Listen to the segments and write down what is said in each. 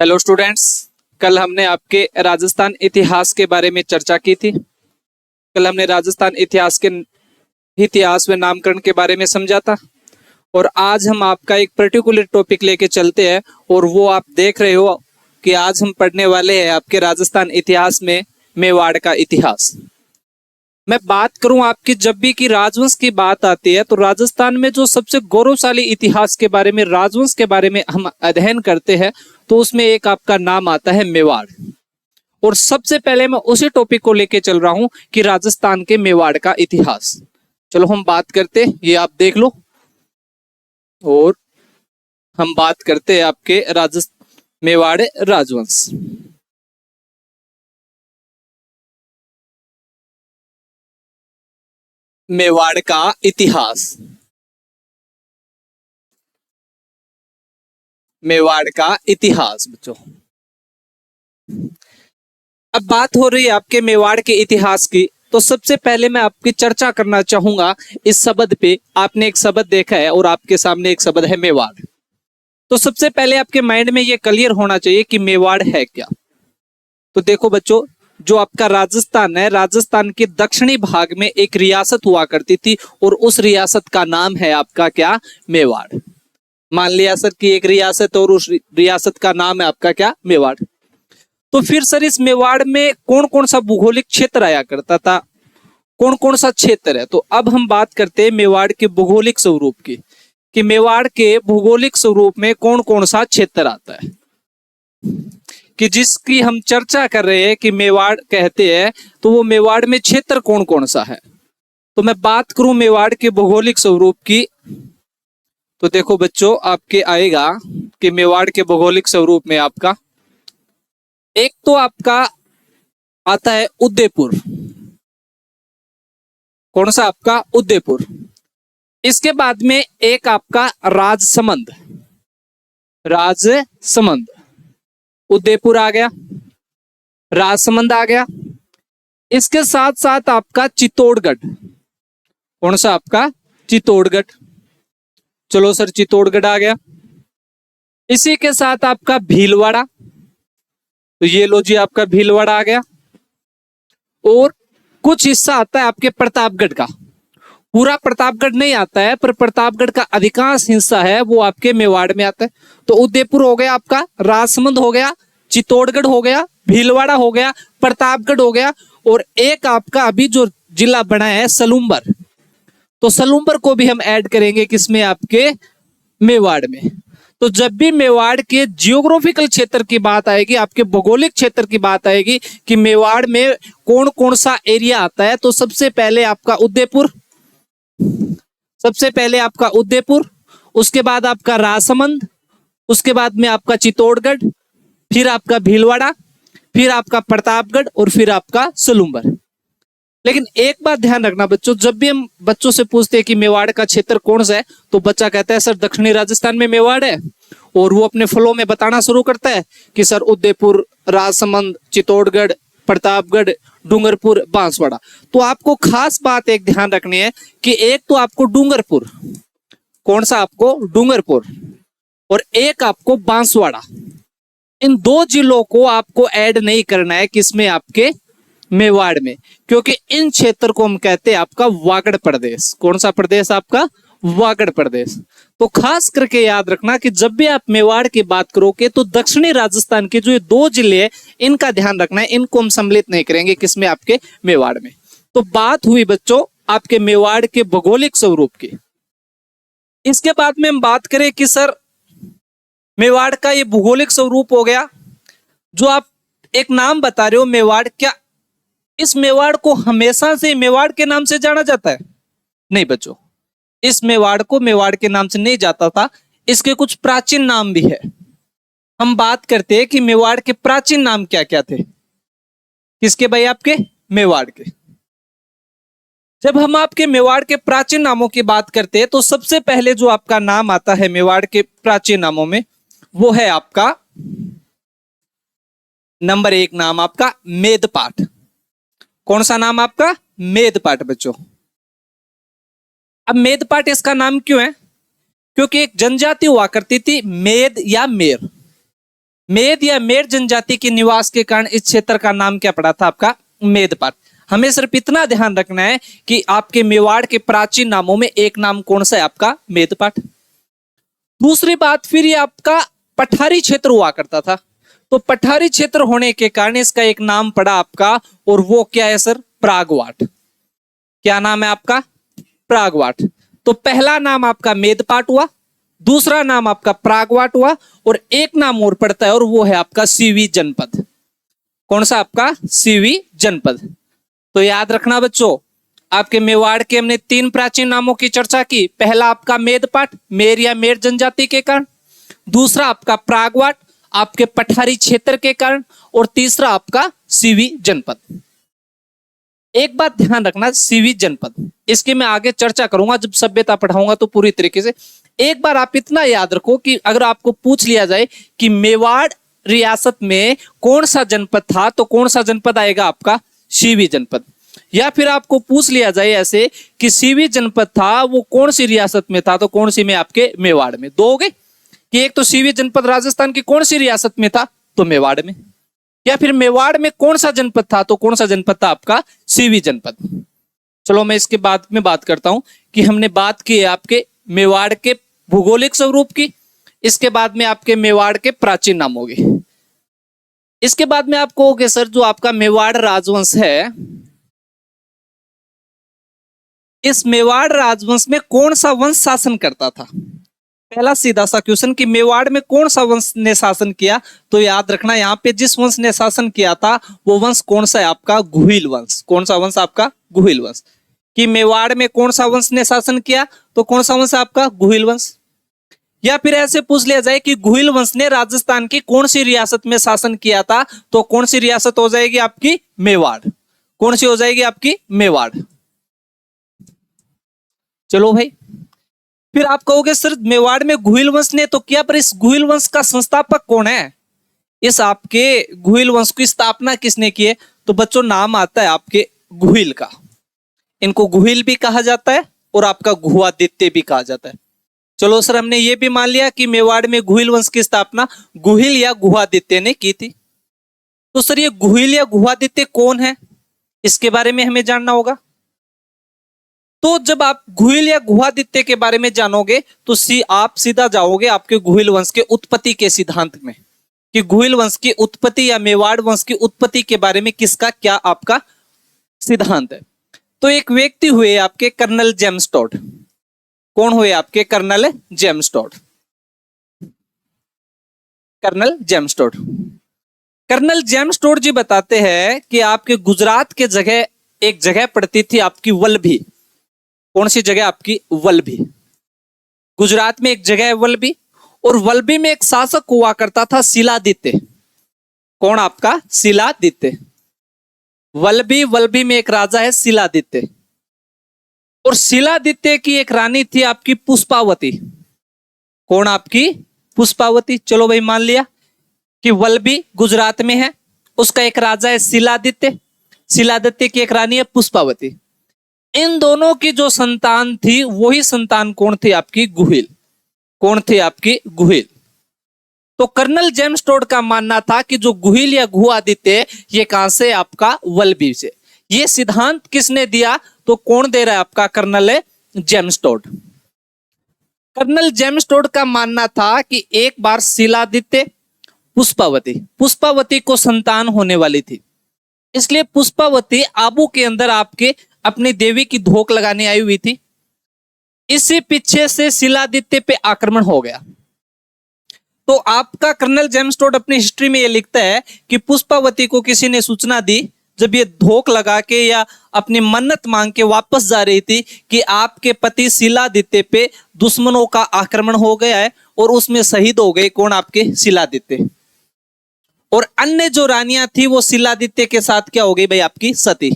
Hello students. कल हमने आपके राजस्थान इतिहास के बारे में चर्चा की थी। कल हमने राजस्थान इतिहास व नामकरण के बारे में समझा था। और आज हम आपका एक पर्टिकुलर टॉपिक लेके चलते हैं और वो आप देख रहे हो कि आज हम पढ़ने वाले हैं आपके राजस्थान इतिहास में मेवाड़ का इतिहास। मैं बात करूं आपकी जब भी की राजवंश की बात आती है तो राजस्थान में जो सबसे गौरवशाली इतिहास के बारे में राजवंश के बारे में हम अध्ययन करते हैं तो उसमें एक आपका नाम आता है मेवाड़। और सबसे पहले मैं उसी टॉपिक को लेके चल रहा हूं कि राजस्थान के मेवाड़ का इतिहास। चलो हम बात करते, ये आप देख लो। और हम बात करते हैं आपके मेवाड़ राजवंश। मेवाड़ का इतिहास। मेवाड़ का इतिहास बच्चों, अब बात हो रही है आपके मेवाड़ के इतिहास की। तो सबसे पहले मैं आपकी चर्चा करना चाहूंगा इस शब्द पे। आपने एक शब्द देखा है और आपके सामने एक शब्द है मेवाड़। तो सबसे पहले आपके माइंड में ये क्लियर होना चाहिए कि मेवाड़ है क्या। तो देखो बच्चों, जो आपका राजस्थान है, राजस्थान के दक्षिणी भाग में एक रियासत हुआ करती थी और उस रियासत का नाम है आपका क्या, मेवाड़। मान लिया सर की एक रियासत और उस रियासत का नाम है आपका क्या, मेवाड़। तो फिर सर इस मेवाड़ में कौन कौन सा भौगोलिक क्षेत्र आया करता था, कौन कौन सा क्षेत्र है। तो अब हम बात करते हैं मेवाड़ के भौगोलिक स्वरूप की, कि मेवाड़ के भौगोलिक स्वरूप में कौन कौन सा क्षेत्र आता है, कि जिसकी हम चर्चा कर रहे हैं कि मेवाड़ कहते हैं। तो वो मेवाड़ में क्षेत्र कौन कौन सा है। तो मैं बात करूं मेवाड़ के भौगोलिक स्वरूप की, तो देखो बच्चों आपके आएगा कि मेवाड़ के भौगोलिक स्वरूप में आपका एक तो आपका आता है उदयपुर। कौन सा आपका, उदयपुर। इसके बाद में एक आपका राजसमंद। राजसमंद, उदयपुर आ गया, राजसमंद आ गया। इसके साथ साथ आपका चित्तौड़गढ़। कौन सा आपका, चित्तौड़गढ़। चलो सर चित्तौड़गढ़ आ गया। इसी के साथ आपका भीलवाड़ा। तो ये लो जी आपका भीलवाड़ा आ गया। और कुछ हिस्सा आता है आपके प्रतापगढ़ का। पूरा प्रतापगढ़ नहीं आता है पर प्रतापगढ़ का अधिकांश हिस्सा है वो आपके मेवाड़ में आता है। तो उदयपुर हो गया आपका, राजसमंद हो गया, चित्तौड़गढ़ हो गया, भीलवाड़ा हो गया, प्रतापगढ़ हो गया। और एक आपका अभी जो जिला बना है सलूम्बर, तो सलूम्बर को भी हम ऐड करेंगे किसमें, आपके मेवाड़ में। तो जब भी मेवाड़ के जियोग्राफिकल क्षेत्र की बात आएगी, आपके भौगोलिक क्षेत्र की बात आएगी कि मेवाड़ में कौन कौन सा एरिया आता है, तो सबसे पहले आपका उदयपुर, सबसे पहले आपका उदयपुर, उसके बाद आपका राजसमंद, उसके बाद में आपका चित्तौड़गढ़, फिर आपका भीलवाड़ा, फिर आपका प्रतापगढ़ और फिर आपका सलूम्बर। लेकिन एक बात ध्यान रखना बच्चों, जब भी हम बच्चों से पूछते हैं कि मेवाड़ का क्षेत्र कौन सा है, तो बच्चा कहता है सर दक्षिणी राजस्थान में मेवाड़ है। और वो अपने फ्लो में बताना शुरू करता है कि सर उदयपुर, राजसमंद, चित्तौड़गढ़, प्रतापगढ़, डूंगरपुर, बांसवाड़ा। तो आपको खास बात एक ध्यान रखनी है कि एक तो आपको डूंगरपुर, कौन सा आपको, डूंगरपुर, और एक आपको बांसवाड़ा। इन दो जिलों को आपको ऐड नहीं करना है किसमें, आपके मेवाड़ में, क्योंकि इन क्षेत्र को हम कहते हैं आपका वागड़ प्रदेश। कौन सा प्रदेश आपका, वागड़ प्रदेश। तो खास करके याद रखना कि जब भी आप मेवाड़ की बात करोगे तो दक्षिणी राजस्थान के जो ये दो जिले हैं इनका ध्यान रखना है, इनको हम सम्मिलित नहीं करेंगे किसमें, आपके मेवाड़ में। तो बात हुई बच्चों आपके मेवाड़ के भौगोलिक स्वरूप की। इसके बाद में हम बात करें कि सर मेवाड़ का ये भौगोलिक स्वरूप हो गया, जो आप एक नाम बता रहे हो मेवाड़, क्या इस मेवाड़ को हमेशा से मेवाड़ के नाम से जाना जाता है? नहीं बच्चों, इस मेवाड़ को मेवाड़ के नाम से नहीं जाता था, इसके कुछ प्राचीन नाम भी है। हम बात करते हैं कि मेवाड़ के प्राचीन नाम क्या क्या थे। किसके भाई, आपके मेवाड़ के। जब हम आपके मेवाड़ के प्राचीन नामों की बात करते हैं तो सबसे पहले जो आपका नाम आता है मेवाड़ के प्राचीन नामों में, वो है आपका नंबर 1 नाम आपका मेदपाट। कौन सा नाम आपका, मेदपाट बच्चों। अब मेदपाट इसका नाम क्यों है, क्योंकि एक जनजाति हुआ करती थी मेद या मेर। मेद या मेड जनजाति के निवास के कारण इस क्षेत्र का नाम क्या पड़ा था आपका? मेदपाट। हमें सिर्फ इतना ध्यान रखना है कि आपके मेवाड़ के प्राचीन नामों में एक नाम कौन सा है आपका? मेदपाट। दूसरी बात, फिर ये आपका पठारी क्षेत्र हुआ करता था, तो पठारी क्षेत्र होने के कारण इसका एक नाम पड़ा आपका, और वो क्या है सर? प्रागवाट। क्या नाम है आपका? प्रागवाट। तो पहला नाम आपका मेदपाट हुआ, दूसरा नाम आपका प्रागवाट हुआ, और एक नाम और पड़ता है और वो है आपका सीवी जनपद। कौन सा आपका? सीवी जनपद। तो याद रखना बच्चों, आपके मेवाड़ के हमने 3 प्राचीन नामों की चर्चा की। पहला आपका मेदपाट, मेर या मेर जनजाति के कारण, दूसरा आपका प्रागवाट आपके पठारी क्षेत्र के कारण, और तीसरा आपका सीवी जनपद। एक बात ध्यान रखना, सीवी जनपद, इसकी मैं आगे चर्चा करूंगा जब सभ्यता पढ़ाऊंगा तो पूरी तरीके से। एक बार आप इतना याद रखो कि अगर आपको पूछ लिया जाए कि मेवाड़ रियासत में कौन सा जनपद था, तो कौन सा जनपद आएगा आपका? सीवी जनपद। या फिर आपको पूछ लिया जाए ऐसे कि सीवी जनपद था वो कौन सी रियासत में था, तो कौन सी में? आपके मेवाड़ में। दो हो गए कि एक तो सीवी जनपद राजस्थान की कौन सी रियासत में था, तो मेवाड़ में। या फिर मेवाड़ में कौन सा जनपद था, तो कौन सा जनपद था आपका? सीवी जनपद। चलो मैं इसके बाद में बात करता हूं कि हमने बात की है आपके मेवाड़ के भौगोलिक स्वरूप की, इसके बाद में आपके मेवाड़ के प्राचीन नाम होंगे, इसके बाद में आप कहोगे सर जो आपका मेवाड़ राजवंश है, इस मेवाड़ राजवंश में कौन सा वंश शासन करता था? पहला सीधा सा क्वेश्चन कि मेवाड़ में कौन सा वंश ने शासन किया, तो याद रखना यहाँ पे जिस वंश ने शासन किया था वो वंश कौन सा है आपका? गुहिल वंश। कौन सा वंश आपका? गुहिल वंश। कि मेवाड़ में कौन सा वंश ने शासन किया, तो कौन सा वंश आपका? गुहिल वंश। या फिर ऐसे पूछ लिया जाए कि गुहिल वंश ने राजस्थान की कौन सी रियासत में शासन किया था, तो कौन सी रियासत हो जाएगी आपकी? मेवाड़। कौन सी हो जाएगी आपकी? मेवाड़। चलो भाई, फिर आप कहोगे सर मेवाड़ में गुहिल वंश ने तो किया, पर इस गुहिल वंश का संस्थापक कौन है? इस आपके गुहिल वंश की स्थापना किसने की है? तो बच्चों नाम आता है आपके गुहिल का। इनको गुहिल भी कहा जाता है और आपका गुहादित्य भी कहा जाता है। चलो सर, हमने ये भी मान लिया कि मेवाड़ में गुहिल वंश की स्थापना गुहिल या गुहादित्य ने की थी। तो सर ये गुहिल या गुहादित्य कौन है, इसके बारे में हमें जानना होगा। तो जब आप गुहिल या गुहादित्य के बारे में जानोगे तो आप सीधा जाओगे आपके गुहिल वंश के उत्पत्ति के सिद्धांत में, कि गुहिल वंश की उत्पत्ति या मेवाड़ वंश की उत्पत्ति के बारे में किसका क्या आपका सिद्धांत है। तो एक व्यक्ति हुए आपके कर्नल जेम्स टॉड। कौन हुए आपके? Colonel James Tod. Colonel James Tod. Colonel James Tod ji बताते हैं कि आपके गुजरात के जगह एक जगह पड़ती थी आपकी वल्लभी। कौन सी जगह आपकी? वल्लभी। गुजरात में एक जगह है वल्लभी, और वल्लभी में एक शासक हुआ करता था शिलादित्य। कौन आपका? शिलादित्य। वल्लभी में एक राजा है शिलादित्य, और शिलादित्य की एक रानी थी आपकी पुष्पावती। कौन आपकी? पुष्पावती। चलो भाई मान लिया कि वल्लभी गुजरात में है, उसका एक राजा है शिलादित्य, शिलादित्य की एक रानी है पुष्पावती। इन दोनों की जो संतान थी वही संतान कौन थी आपकी? गुहिल। कौन थी आपकी? गुहिल। तो कर्नल जेम्स टॉड का मानना था कि जो गुहिल या गुहादित्य ये कहां से? आपका वल्लभी से। ये सिद्धांत किसने दिया? तो कौन दे रहा है आपका? Colonel James Tod. Colonel James Tod का मानना था कि एक बार शिलादित्य पुष्पावती को संतान होने वाली थी, इसलिए पुष्पावती आबू के अंदर आपके अपनी देवी की धोख लगाने आई हुई थी। इसी पीछे से शिलादित्य पे आक्रमण हो गया। तो आपका कर्नल जेम्स टॉड अपनी हिस्ट्री में ये लिखता है कि पुष्पावती को किसी ने सूचना दी जब ये धोख लगा के या अपनी मन्नत मांग के वापस जा रही थी कि आपके पति शिलादित्य पे दुश्मनों का आक्रमण हो गया है और उसमें शहीद हो गए। कौन? आपके शिलादित्य। और अन्य जो रानियां थी वो शिलादित्य के साथ क्या हो गई भाई? आपकी सती।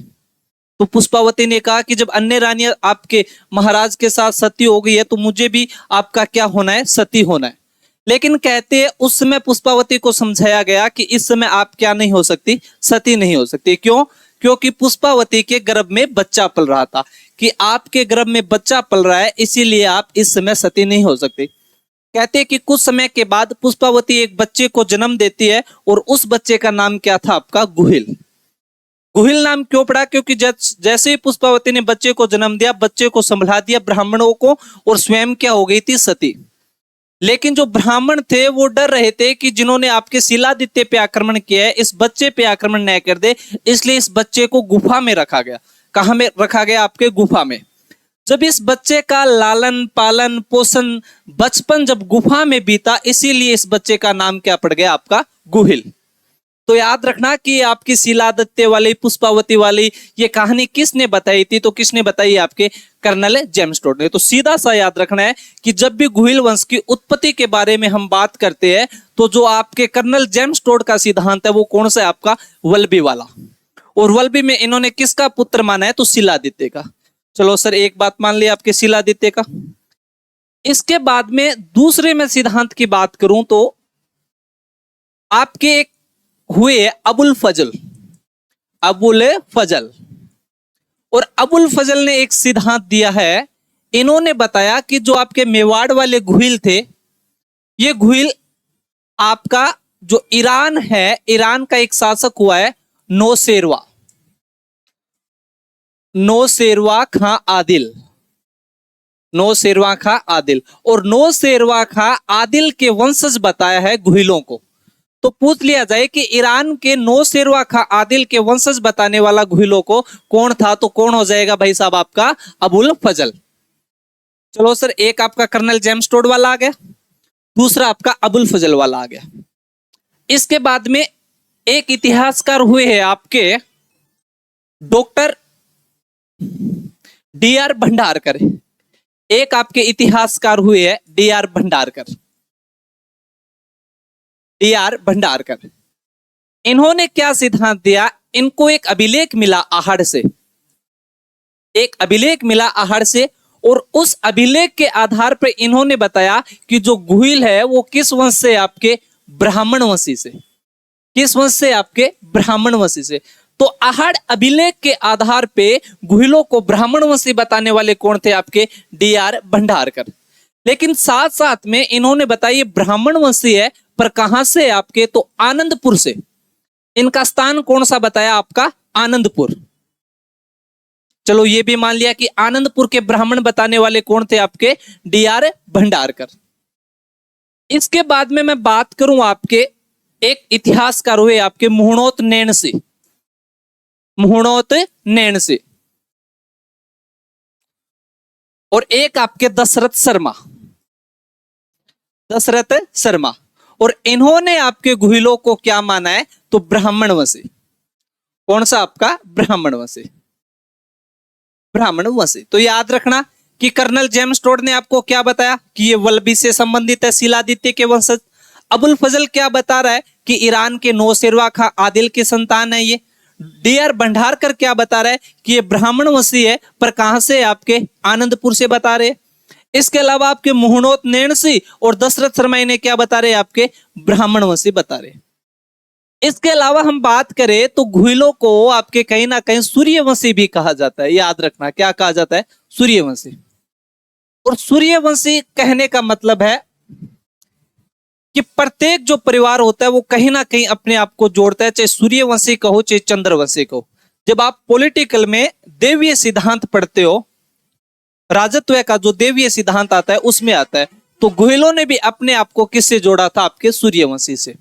तो पुष्पावती ने कहा कि जब अन्य रानियां आपके महाराज के साथ सती हो गई है तो मुझे भी आपका क्या होना है? सती होना है। लेकिन कहते हैं उस समय पुष्पावती को समझाया गया कि इस समय आप क्या नहीं हो सकती? सती नहीं हो सकती। क्यों? क्योंकि पुष्पावती के गर्भ में बच्चा पल रहा था, कि आपके गर्भ में बच्चा पल रहा है इसीलिए आप इस समय सती नहीं हो सकते। कहते हैं कि कुछ समय के बाद पुष्पावती एक बच्चे को जन्म देती है और उस बच्चे का नाम क्या था आपका? गुहिल। गुहिल नाम क्यों पड़ा? क्योंकि जैसे ही पुष्पावती ने बच्चे को जन्म दिया, बच्चे को संभला दिया ब्राह्मणों को, और स्वयं क्या हो गई थी? सती। लेकिन जो ब्राह्मण थे वो डर रहे थे कि जिन्होंने आपके शिलादित्य पे आक्रमण किया है, इस बच्चे पे आक्रमण न कर दे, इसलिए इस बच्चे को गुफा में रखा गया। कहां में रखा गया? आपके गुफा में। जब इस बच्चे का लालन पालन पोषण बचपन जब गुफा में बीता, इसीलिए इस बच्चे का नाम क्या पड़ गया? आपका गुहिल। तो याद रखना कि आपकी शिलादित्य वाली, पुष्पावती वाली ये कहानी किसने बताई थी? तो किसने बताई? आपके कर्नल जेम्स टोड ने। तो सीधा सा याद रखना है कि जब भी गुहिल वंश की उत्पत्ति के बारे में हम बात करते हैं, तो जो आपके कर्नल जेम्स टोड का सिद्धांत है वो कौन सा है? आपका वल्लभी वाला। और वल्लभी में इन्होंने किसका पुत्र माना है? तो शिलादित्य का। चलो सर, एक बात मान ली आपके शिलादित्य का। इसके बाद में दूसरे में सिद्धांत की बात करूं तो आपके एक हुए अबुल फजल। अबुल फजल, और अबुल फजल ने एक सिद्धांत दिया है। इन्होंने बताया कि जो आपके मेवाड़ वाले गुहिल थे, ये गुहिल आपका जो ईरान है, ईरान का एक शासक हुआ है नौशेरवा, नौशेरवा खां आदिल। नौशेरवा खां आदिल, और नौशेरवा खां आदिल के वंशज बताया है गुहिलों को। तो पूछ लिया जाए कि ईरान के नौशेरवा खां आदिल के वंशज बताने वाला गुहिलों को कौन था? तो कौन हो जाएगा भाई साहब? आपका अबुल फजल। चलो सर, एक आपका कर्नल जेम्स टोड वाला आ गया, दूसरा आपका अबुल फजल वाला आ गया। इसके बाद में एक इतिहासकार हुए हैं आपके डॉक्टर डी आर भंडारकर। एक आपके इतिहासकार हुए हैं D R Bhandarkar. D R Bhandarkar, इन्होंने क्या सिद्धांत दिया? इनको एक अभिलेख मिला आहड़ से, एक अभिलेख मिला आहड़ से, और उस अभिलेख के आधार पर इन्होंने बताया कि जो गुहिल है वो किस वंश से? आपके ब्राह्मण वंशी से। किस वंश से? आपके ब्राह्मण वंशी से। तो आहड़ अभिलेख के आधार पे गुहिलों को ब्राह्मण वंशी बताने वाले कौन थे? आपके डी आर भंडारकर। लेकिन साथ साथ में इन्होंने बताया ब्राह्मण वंशी है, पर कहां से? आपके तो आनंदपुर से। इनका स्थान कौन सा बताया? आपका आनंदपुर। चलो ये भी मान लिया कि आनंदपुर के ब्राह्मण बताने वाले कौन थे? आपके डी आर भंडारकर। इसके बाद में मैं बात करूं आपके एक इतिहासकार हुए आपके मुहणोत नैणसी। मुहणोत नैणसी, और एक आपके दशरथ शर्मा। दशरथ शर्मा, और इन्होंने आपके गुहिलों को क्या माना है? तो ब्राह्मण वंशी। कौन सा? आपका ब्राह्मण वंशी। ब्राह्मण वंशी। तो याद रखना कि कर्नल जेम्स टोड ने आपको क्या बताया कि ये वल्लभी से संबंधित है, शिलादित्य के वंशज। अबुल फजल क्या बता रहा है कि ईरान के नौशेरवा खां आदिल की संतान है ये। डी आर भंडारकर क्या बता रहा है कि ये ब्राह्मण वंशी है, पर कहां से? आपके आनंदपुर से बता रहे। इसके अलावा आपके मुहणोत नैणसी और दशरथ शर्मा इन्हें क्या बता रहे? आपके ब्राह्मण वंशी बता रहे। इसके अलावा हम बात करें तो गुहिलों को आपके कहीं ना कहीं सूर्यवंशी भी कहा जाता है। याद रखना, क्या कहा जाता है? सूर्यवंशी। और सूर्यवंशी कहने का मतलब है कि प्रत्येक जो परिवार होता है वो कहीं ना कहीं अपने आप को जोड़ता है, चाहे सूर्यवंशी कहो चाहे चंद्रवंशी कहो। जब आप पॉलिटिकल में देवीय सिद्धांत पढ़ते हो, राजत्व का जो देवीय सिद्धांत आता है उसमें आता है, तो गुहिलों ने भी अपने आप को किससे जोड़ा था? आपके सूर्यवंशी से।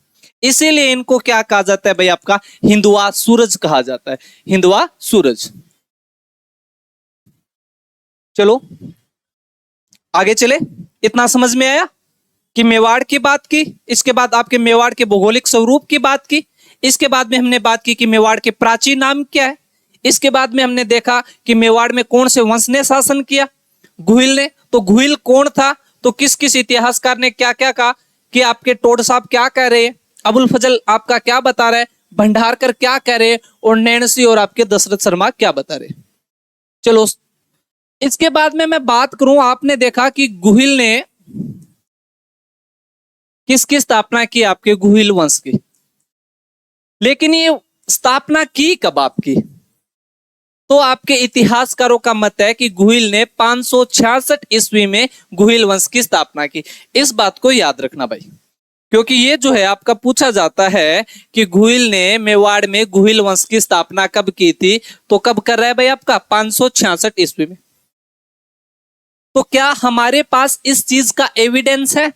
इसीलिए इनको क्या कहा जाता है भाई? आपका हिंदुआ सूरज कहा जाता है। हिंदुआ सूरज। चलो आगे चले। इतना समझ में आया कि मेवाड़ की बात की, इसके बाद आपके मेवाड़ के भौगोलिक स्वरूप की बात की, इसके बाद में हमने बात की कि मेवाड़ के प्राचीन नाम क्या है, इसके बाद में हमने देखा कि मेवाड़ में कौन से वंश ने शासन किया? गुहिल ने। तो गुहिल कौन था? तो किस किस इतिहासकार ने क्या क्या कहा? कि आपके टोड साहब क्या कह रहे हैं, अबुल फजल आपका क्या बता रहा है, भंडारकर क्या कह रहे हैं, और नैणसी और आपके दशरथ शर्मा क्या बता रहे। चलो इसके बाद में मैं बात करूं, आपने देखा कि गुहिल ने किसकी स्थापना की? आपके गुहिल वंश की। लेकिन ये स्थापना की कब आपकी? तो आपके इतिहासकारों का मत है कि गुहिल ने 566 ईस्वी में गुहिल वंश की स्थापना की। इस बात को याद रखना भाई, क्योंकि ये जो है आपका पूछा जाता है कि गुहिल ने मेवाड़ में गुहिल वंश की स्थापना कब की थी, तो कब कर रहा है भाई आपका 566 ईस्वी में। तो क्या हमारे पास इस चीज का एविडेंस है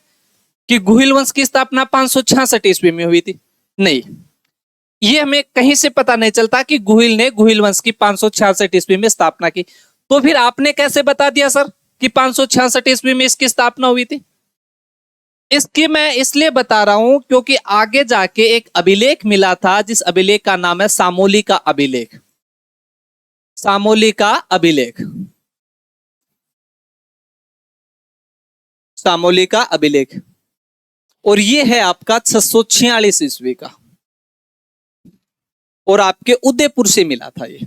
कि गुहिल वंश की स्थापना 566 ईस्वी में हुई थी? नहीं, ये हमें कहीं से पता नहीं चलता कि गुहिल ने गुहिल वंश की 566 ईस्वी में स्थापना की। तो फिर आपने कैसे बता दिया सर कि 566 ईस्वी में इसकी स्थापना हुई थी? इसकी मैं इसलिए बता रहा हूं क्योंकि आगे जाके एक अभिलेख मिला था, जिस अभिलेख का नाम है सामोली का अभिलेख। सामोली का अभिलेख, सामोली का अभिलेख, और ये है आपका 646 ईस्वी का, और आपके उदयपुर से मिला था ये।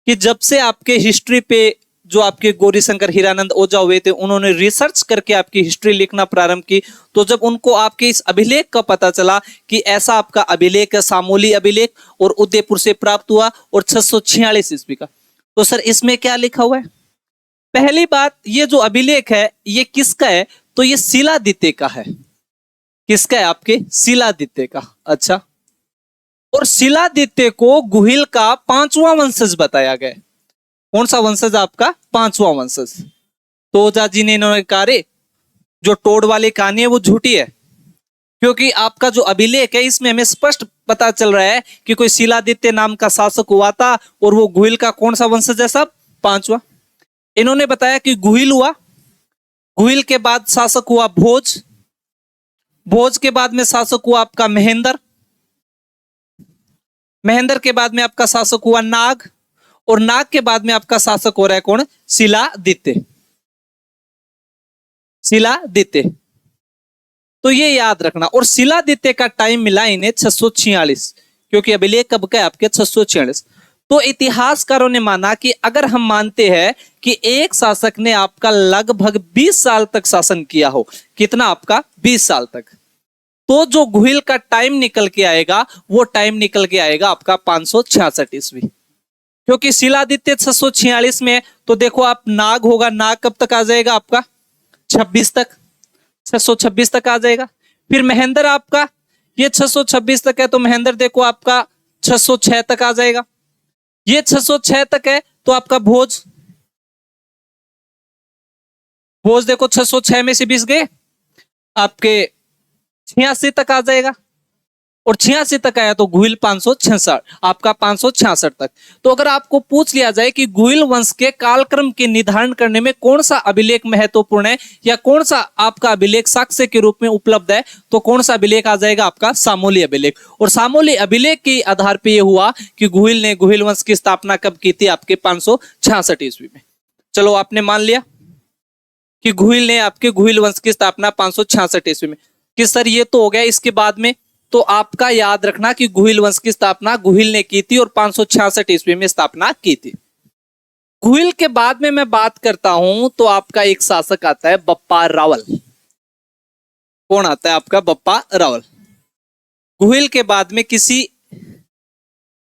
कि जब से आपके हिस्ट्री पे जो आपके गौरीशंकर हीरानंद ओझा हुए थे, उन्होंने रिसर्च करके आपकी हिस्ट्री लिखना प्रारंभ की, तो जब उनको आपके इस अभिलेख का पता चला कि ऐसा आपका अभिलेख है सामोली अभिलेख, और उदयपुर से प्राप्त हुआ, और 646 ईस्वी का, तो सर इसमें क्या लिखा हुआ है? पहली बात, ये जो अभिलेख है ये किसका है? तो ये शिलादित्य का है। किसका है? आपके शिलादित्य का। अच्छा, और शिलादित्य को गुहिल का 5वां वंशज बताया गया। कौन सा वंशज? आपका 5वां वंशज। तो ओझा जी ने इन्होंने कहा रे जो टोड वाली कहानी है वो झूठी है, क्योंकि आपका जो अभिलेख है इसमें हमें स्पष्ट पता चल रहा है कि कोई शिलादित्य नाम का शासक हुआ था, और वो गुहिल का कौन सा वंशज है? सब 5वां। इन्होंने बताया कि गुहिल हुआ, गुहिल के बाद शासक हुआ भोज, भोज के बाद में शासक हुआ आपका महेंद्र, महेंद्र के बाद में आपका शासक हुआ नाग, और नाग के बाद में आपका शासक हो रहा है कौन? शिलादित्य। शिलादित्य, तो ये याद रखना। और शिलादित्य का टाइम मिला इन्हें 646, क्योंकि अभिलेख कब का है? आपके 646। तो इतिहासकारों ने माना कि अगर हम मानते हैं कि एक शासक ने आपका लगभग 20 साल तक शासन किया हो, कितना? आपका 20 साल तक, तो जो गुहिल का टाइम निकल के आएगा वो टाइम निकल के आएगा आपका 566 ईस्वी, क्योंकि शिलादित्य 646 में। तो देखो आप, नाग होगा, नाग कब तक आ जाएगा? आपका 26 तक, 626 तक आ जाएगा। फिर महेंद्र आपका ये 626 तक है, तो महेंद्र देखो आपका 606 तक आ जाएगा। ये 606 तक है, तो आपका भोज, भोज देखो 606 में से 20 गए, आपके 86 तक आ जाएगा, और 86 तक आया तो गुहिल 566, आपका 566 तक। तो अगर आपको पूछ लिया जाए कि गुहिल वंश के कालक्रम के निर्धारण करने में कौन सा अभिलेख महत्वपूर्ण है, या कौन सा आपका अभिलेख साक्ष्य के रूप में उपलब्ध है, तो कौन सा अभिलेख आ जाएगा? आपका सामोली अभिलेख। और सामोली अभिलेख के आधार पर यह हुआ कि गुहिल ने गुहिल वंश की स्थापना कब की थी? आपके 566 ईस्वी में। चलो, आपने मान लिया कि गुहिल ने आपके गुहिल वंश की स्थापना 566 ईस्वी में। कि सर ये तो हो गया, इसके बाद में तो आपका याद रखना कि गुहिल वंश की स्थापना गुहिल ने की थी, और 566 ईस्वी में स्थापना की थी। गुहिल के बाद में मैं बात करता हूं तो आपका एक शासक आता है बप्पा रावल। कौन आता है? आपका बप्पा रावल। गुहिल के बाद में किसी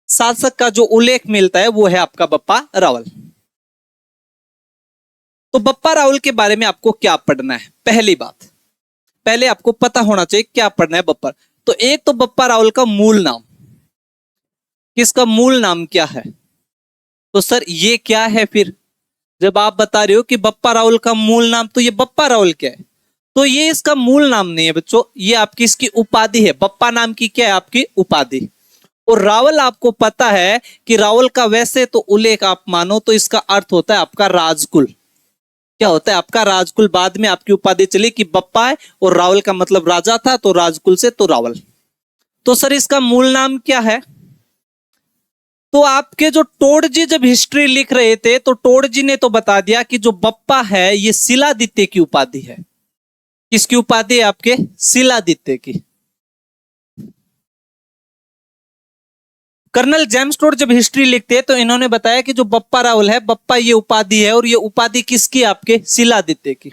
शासक का जो उल्लेख मिलता है वो है आपका बप्पा रावल। तो बप्पा रावल के बारे में आपको क्या पढ़ना है? पहली बात, पहले आपको पता होना चाहिए क्या पढ़ना है बप्पा। तो एक तो बप्पा रावल का मूल नाम, किसका मूल नाम क्या है? तो सर ये क्या है? फिर जब आप बता रहे हो कि बप्पा रावल का मूल नाम, तो ये बप्पा रावल क्या है? तो ये इसका मूल नाम नहीं है बच्चों, ये आपकी इसकी उपाधि है। बप्पा नाम की क्या है? आपकी उपाधि। और रावल आपको पता है कि रावल का वैसे तो उल्लेख आप मानो तो इसका अर्थ होता है आपका राजकुल। क्या होता है? आपका राजकुल। बाद में आपकी उपाधि चली कि बप्पा है, और रावल का मतलब राजा था, तो राजकुल से तो रावल। तो सर इसका मूल नाम क्या है? तो आपके जो टोडजी जब हिस्ट्री लिख रहे थे तो टोडजी ने तो बता दिया कि जो बप्पा है ये शिलादित्य की उपाधि है। किसकी उपाधि है? आपके शिलादित्य की। कर्नल जेम्स टोड जब हिस्ट्री लिखते हैं तो इन्होंने बताया कि जो बप्पा रावल है, बप्पा ये उपाधि है, और ये उपाधि किसकी? आपके शिलादित्य की।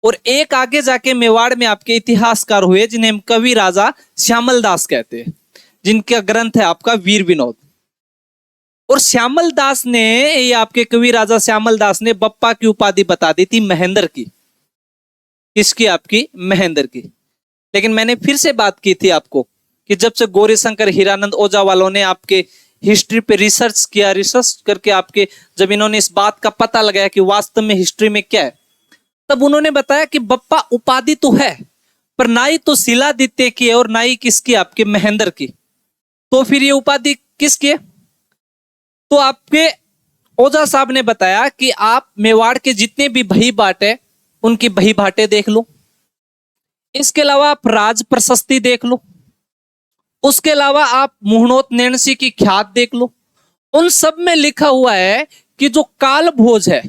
और एक आगे जाके मेवाड़ में आपके इतिहासकार हुए जिन्हें हम कवि राजा श्यामल दास कहते हैं, जिनका ग्रंथ है आपका वीर विनोद। और श्यामल दास ने, ये आपके कवि राजा श्यामल दास ने बप्पा की उपाधि बता दी थी महेंद्र की। किसकी? आपकी महेंद्र की। लेकिन मैंने फिर से बात की थी आपको कि जब से गौरीशंकर हीरानंद ओझा वालों ने आपके हिस्ट्री पे रिसर्च किया, रिसर्च करके आपके जब इन्होंने इस बात का पता लगाया कि वास्तव में हिस्ट्री में क्या है, तब उन्होंने बताया कि बप्पा उपाधि तो है, पर ना ही तो शिलादित्य की है और ना ही किसकी? आपके महेंद्र की। तो फिर ये उपाधि किसकी है? तो आपके ओझा साहब ने बताया कि आप मेवाड़ के जितने भी बही बाट है उनकी बही बाटे देख लो, इसके अलावा आप राज प्रशस्ति देख लो, उसके अलावा आप मुहनोत नैणसी की ख्यात देख लो। उन सब में लिखा हुआ है कि जो काल भोज है,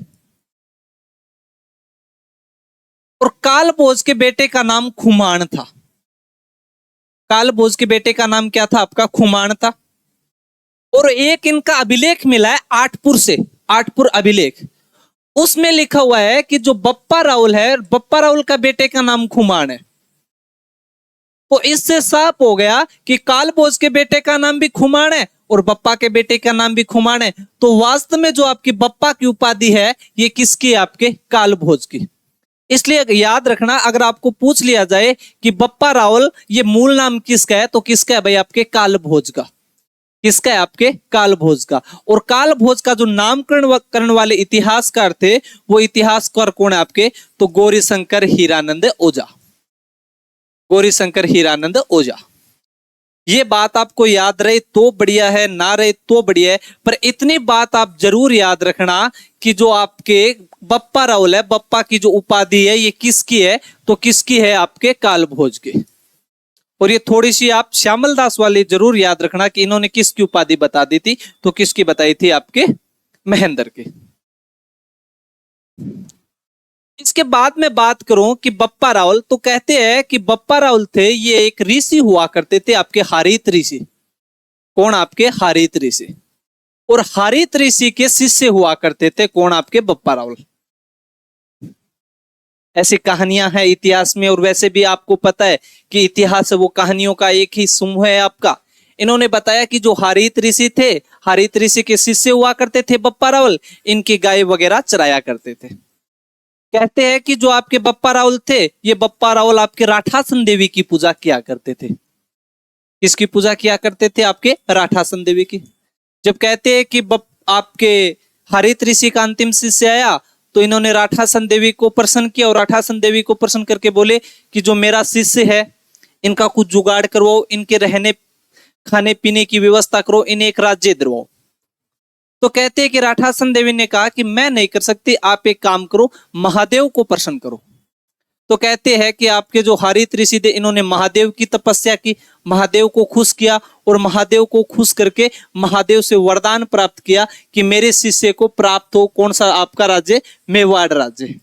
और काल भोज के बेटे का नाम खुमान था। काल भोज के बेटे का नाम क्या था? आपका खुमान था। और एक इनका अभिलेख मिला है आठपुर से, आठपुर अभिलेख, उसमें लिखा हुआ है कि जो बप्पा राउल है, बप्पा राउल का बेटे का नाम खुमान है। तो इससे साफ हो गया कि कालभोज के बेटे का नाम भी खुमान है और बप्पा के बेटे का नाम भी खुमान है। तो वास्तव में जो आपकी बप्पा की उपाधि है ये किसकी? आपके कालभोज की। इसलिए याद रखना, अगर आपको पूछ लिया जाए कि बप्पा रावल ये मूल नाम किसका है, तो किसका है भाई? आपके कालभोज का। किसका है? आपके कालभोज का। और कालभोज का जो नामकरण करने वाले इतिहासकार थे, वो इतिहासकार कौन है आपके? तो गौरीशंकर हीरानंद ओझा। गौरीशंकर हीरानंद ओझा। ये बात आपको याद रहे तो बढ़िया है, ना रहे तो बढ़िया है, पर इतनी बात आप जरूर याद रखना कि जो आपके बप्पा रावल है, बप्पा की जो उपाधि है ये किसकी है? तो किसकी है? आपके कालभोज की। और ये थोड़ी सी आप श्यामल दास वाली जरूर याद रखना कि इन्होंने किसकी उपाधि बता दी थी, तो किसकी बताई थी? आपके महेंद्र की। इसके बाद में बात करूं कि बप्पा रावल, तो कहते हैं कि बप्पा रावल थे ये एक ऋषि हुआ करते थे, आपके हारित ऋषि। कौन? आपके हारित ऋषि। और हारित ऋषि के शिष्य हुआ करते थे कौन? आपके बप्पा रावल। ऐसी कहानियां हैं इतिहास में, और वैसे भी आपको पता है कि इतिहास वो कहानियों का एक ही समूह है आपका। इन्होंने बताया कि जो हारित ऋषि थे, हारित ऋषि के शिष्य हुआ करते थे बप्पा रावल, इनकी गाय वगैरह चराया करते थे। कहते हैं कि जो आपके बप्पा रावल थे, ये बप्पा रावल आपके राठासन देवी की पूजा किया करते थे। किसकी पूजा किया करते थे? आपके राठासन देवी की। जब कहते हैं कि आपके हरित ऋषि का अंतिम शिष्य आया, तो इन्होंने राठासन देवी को प्रसन्न किया, और राठासन देवी को प्रसन्न करके बोले कि जो मेरा शिष्य है इनका कुछ जुगाड़ करवाओ, इनके रहने खाने पीने की व्यवस्था करो, इन्हें एक राज्य दिलवाओ। तो कहते हैं कि राठासन देवी ने कहा कि मैं नहीं कर सकती, आप एक काम करो, महादेव को प्रसन्न करो। तो कहते हैं कि आपके जो हारित ऋषि थे, इन्होंने महादेव की तपस्या की, महादेव को खुश किया, और महादेव को खुश करके महादेव से वरदान प्राप्त किया कि मेरे शिष्य को प्राप्त हो कौन सा? आपका राज्य? मेवाड़ राज्य।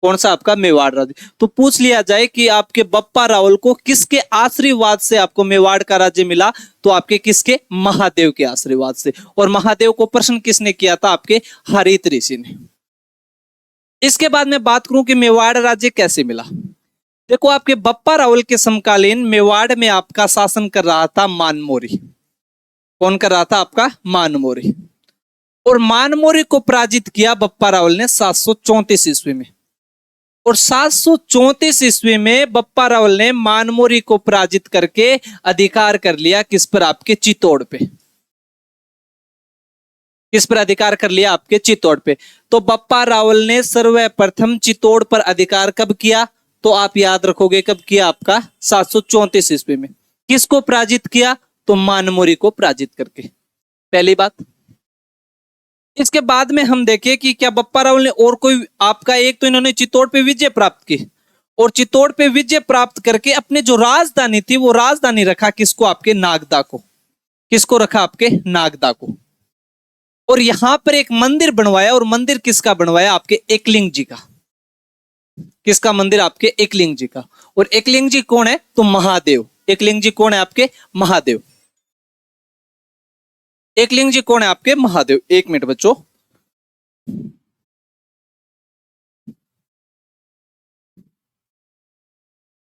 कौन सा? आपका मेवाड़ राज्य। तो पूछ लिया जाए कि आपके बप्पा रावल को किसके आशीर्वाद से आपको मेवाड़ का राज्य मिला, तो आपके किसके? महादेव के आशीर्वाद से। और महादेव को प्रसन्न किसने किया था? आपके हारित ऋषि ने। इसके बाद मैं बात करूं कि मेवाड़ राज्य कैसे मिला। देखो, आपके बप्पा रावल के समकालीन मेवाड़ में आपका शासन कर रहा था मानमोरी। कौन कर रहा था? आपका मानमोरी। और मानमोरी को पराजित किया बप्पा रावल ने 734 ईस्वी में। और 734 ईस्वी में बप्पा रावल ने मानमोरी को पराजित करके अधिकार कर लिया किस पर? आपके चित्तौड़ पे। किस पर अधिकार कर लिया? आपके चित्तौड़ पे। तो बप्पा रावल ने सर्वप्रथम चित्तौड़ पर अधिकार कब किया? तो आप याद रखोगे कब किया? आपका 734 ईस्वी में। किसको पराजित किया? तो मानमोरी को पराजित करके। पहली बात। इसके बाद में हम देखें कि क्या बप्पा रावल ने और कोई आपका, एक तो इन्होंने चित्तौड़ पे विजय प्राप्त की, और चित्तौड़ पे विजय प्राप्त करके अपने जो राजधानी थी वो राजधानी रखा किसको? आपके नागदा को। किसको रखा? आपके नागदा को। और यहां पर एक मंदिर बनवाया, और मंदिर किसका बनवाया? आपके एकलिंग जी का। किसका मंदिर? आपके एकलिंग जी का। और एकलिंग जी कौन है? तो महादेव। एकलिंग जी कौन है? आपके महादेव। एकलिंग जी कौन है? आपके महादेव। एक मिनट बच्चों,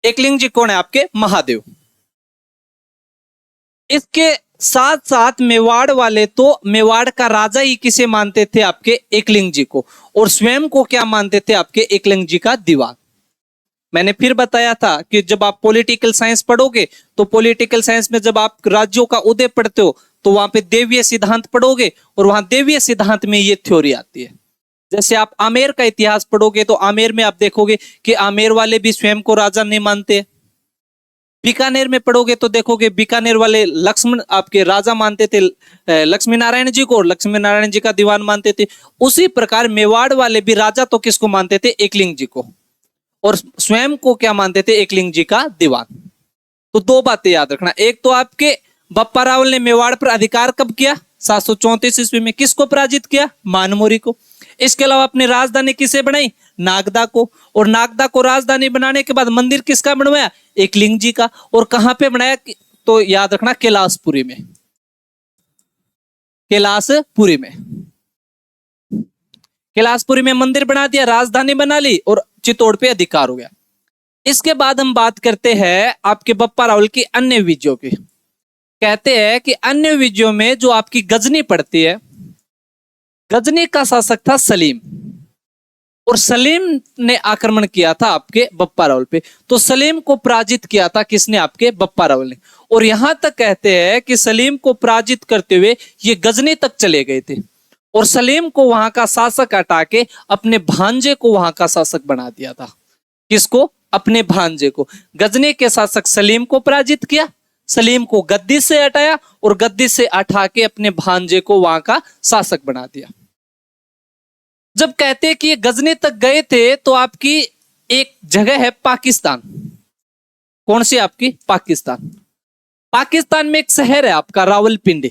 एकलिंग जी कौन है? आपके महादेव। इसके साथ साथ मेवाड़ वाले तो मेवाड़ का राजा ही किसे मानते थे, आपके एकलिंग जी को, और स्वयं को क्या मानते थे, आपके एकलिंग जी का दीवान। मैंने फिर बताया था कि जब आप पॉलिटिकल साइंस पढ़ोगे तो पॉलिटिकल साइंस में जब आप राज्यों का उदय पढ़ते हो तो वहां पे देवीय सिद्धांत पढ़ोगे और वहां देवीय सिद्धांत में ये थ्योरी आती है। जैसे आप आमेर का इतिहास पढ़ोगे तो आमेर में आप देखोगे कि आमेर वाले भी स्वयं को राजा नहीं मानते। बीकानेर में पढ़ोगे तो देखोगे बीकानेर वाले लक्ष्मण आपके राजा मानते थे लक्ष्मी नारायण जी को, और लक्ष्मी नारायण जी का दीवान मानते थे। उसी प्रकार मेवाड़ वाले भी राजा तो किसको मानते थे, एकलिंग जी को, और स्वयं को क्या मानते थे, एकलिंग जी का दीवान। तो दो बातें याद रखना, एक तो आपके बप्पा रावल ने मेवाड़ पर अधिकार कब किया, 734 ईस्वी में। किसको पराजित किया, मानमोरी को। इसके अलावा अपनी राजधानी किसे बनाई, नागदा को, और नागदा को राजधानी बनाने के बाद मंदिर किसका बनवाया, एकलिंग जी का। और कहां पे बनाया, तो याद रखना कैलाशपुरी में, कैलाशपुरी में, कैलाशपुरी में मंदिर बना दिया, राजधानी बना ली और चित्तौड़ पे अधिकार हो गया। इसके बाद हम बात करते हैं आपके बप्पा रावल की अन्य विजयों की। कहते हैं कि अन्य विजयों में जो आपकी गजनी पड़ती है, गजनी का शासक था सलीम, और सलीम ने आक्रमण किया था आपके बप्पा रावल पे। तो सलीम को पराजित किया था किसने, आपके बप्पा रावल ने। और यहां तक कहते हैं कि सलीम को पराजित करते हुए ये गजनी तक चले गए थे, और सलीम को वहां का शासक हटा के अपने भांजे को वहां का शासक बना दिया था। किसको, अपने भांजे को। गजनी के शासक सलीम को पराजित किया, सलीम को गद्दी से हटाया, और गद्दी से हटा के अपने भांजे को वहां का शासक बना दिया। जब कहते हैं कि ये गजनी तक गए थे तो आपकी एक जगह है पाकिस्तान। कौन सी, आपकी पाकिस्तान। पाकिस्तान में एक शहर है आपका रावलपिंडी।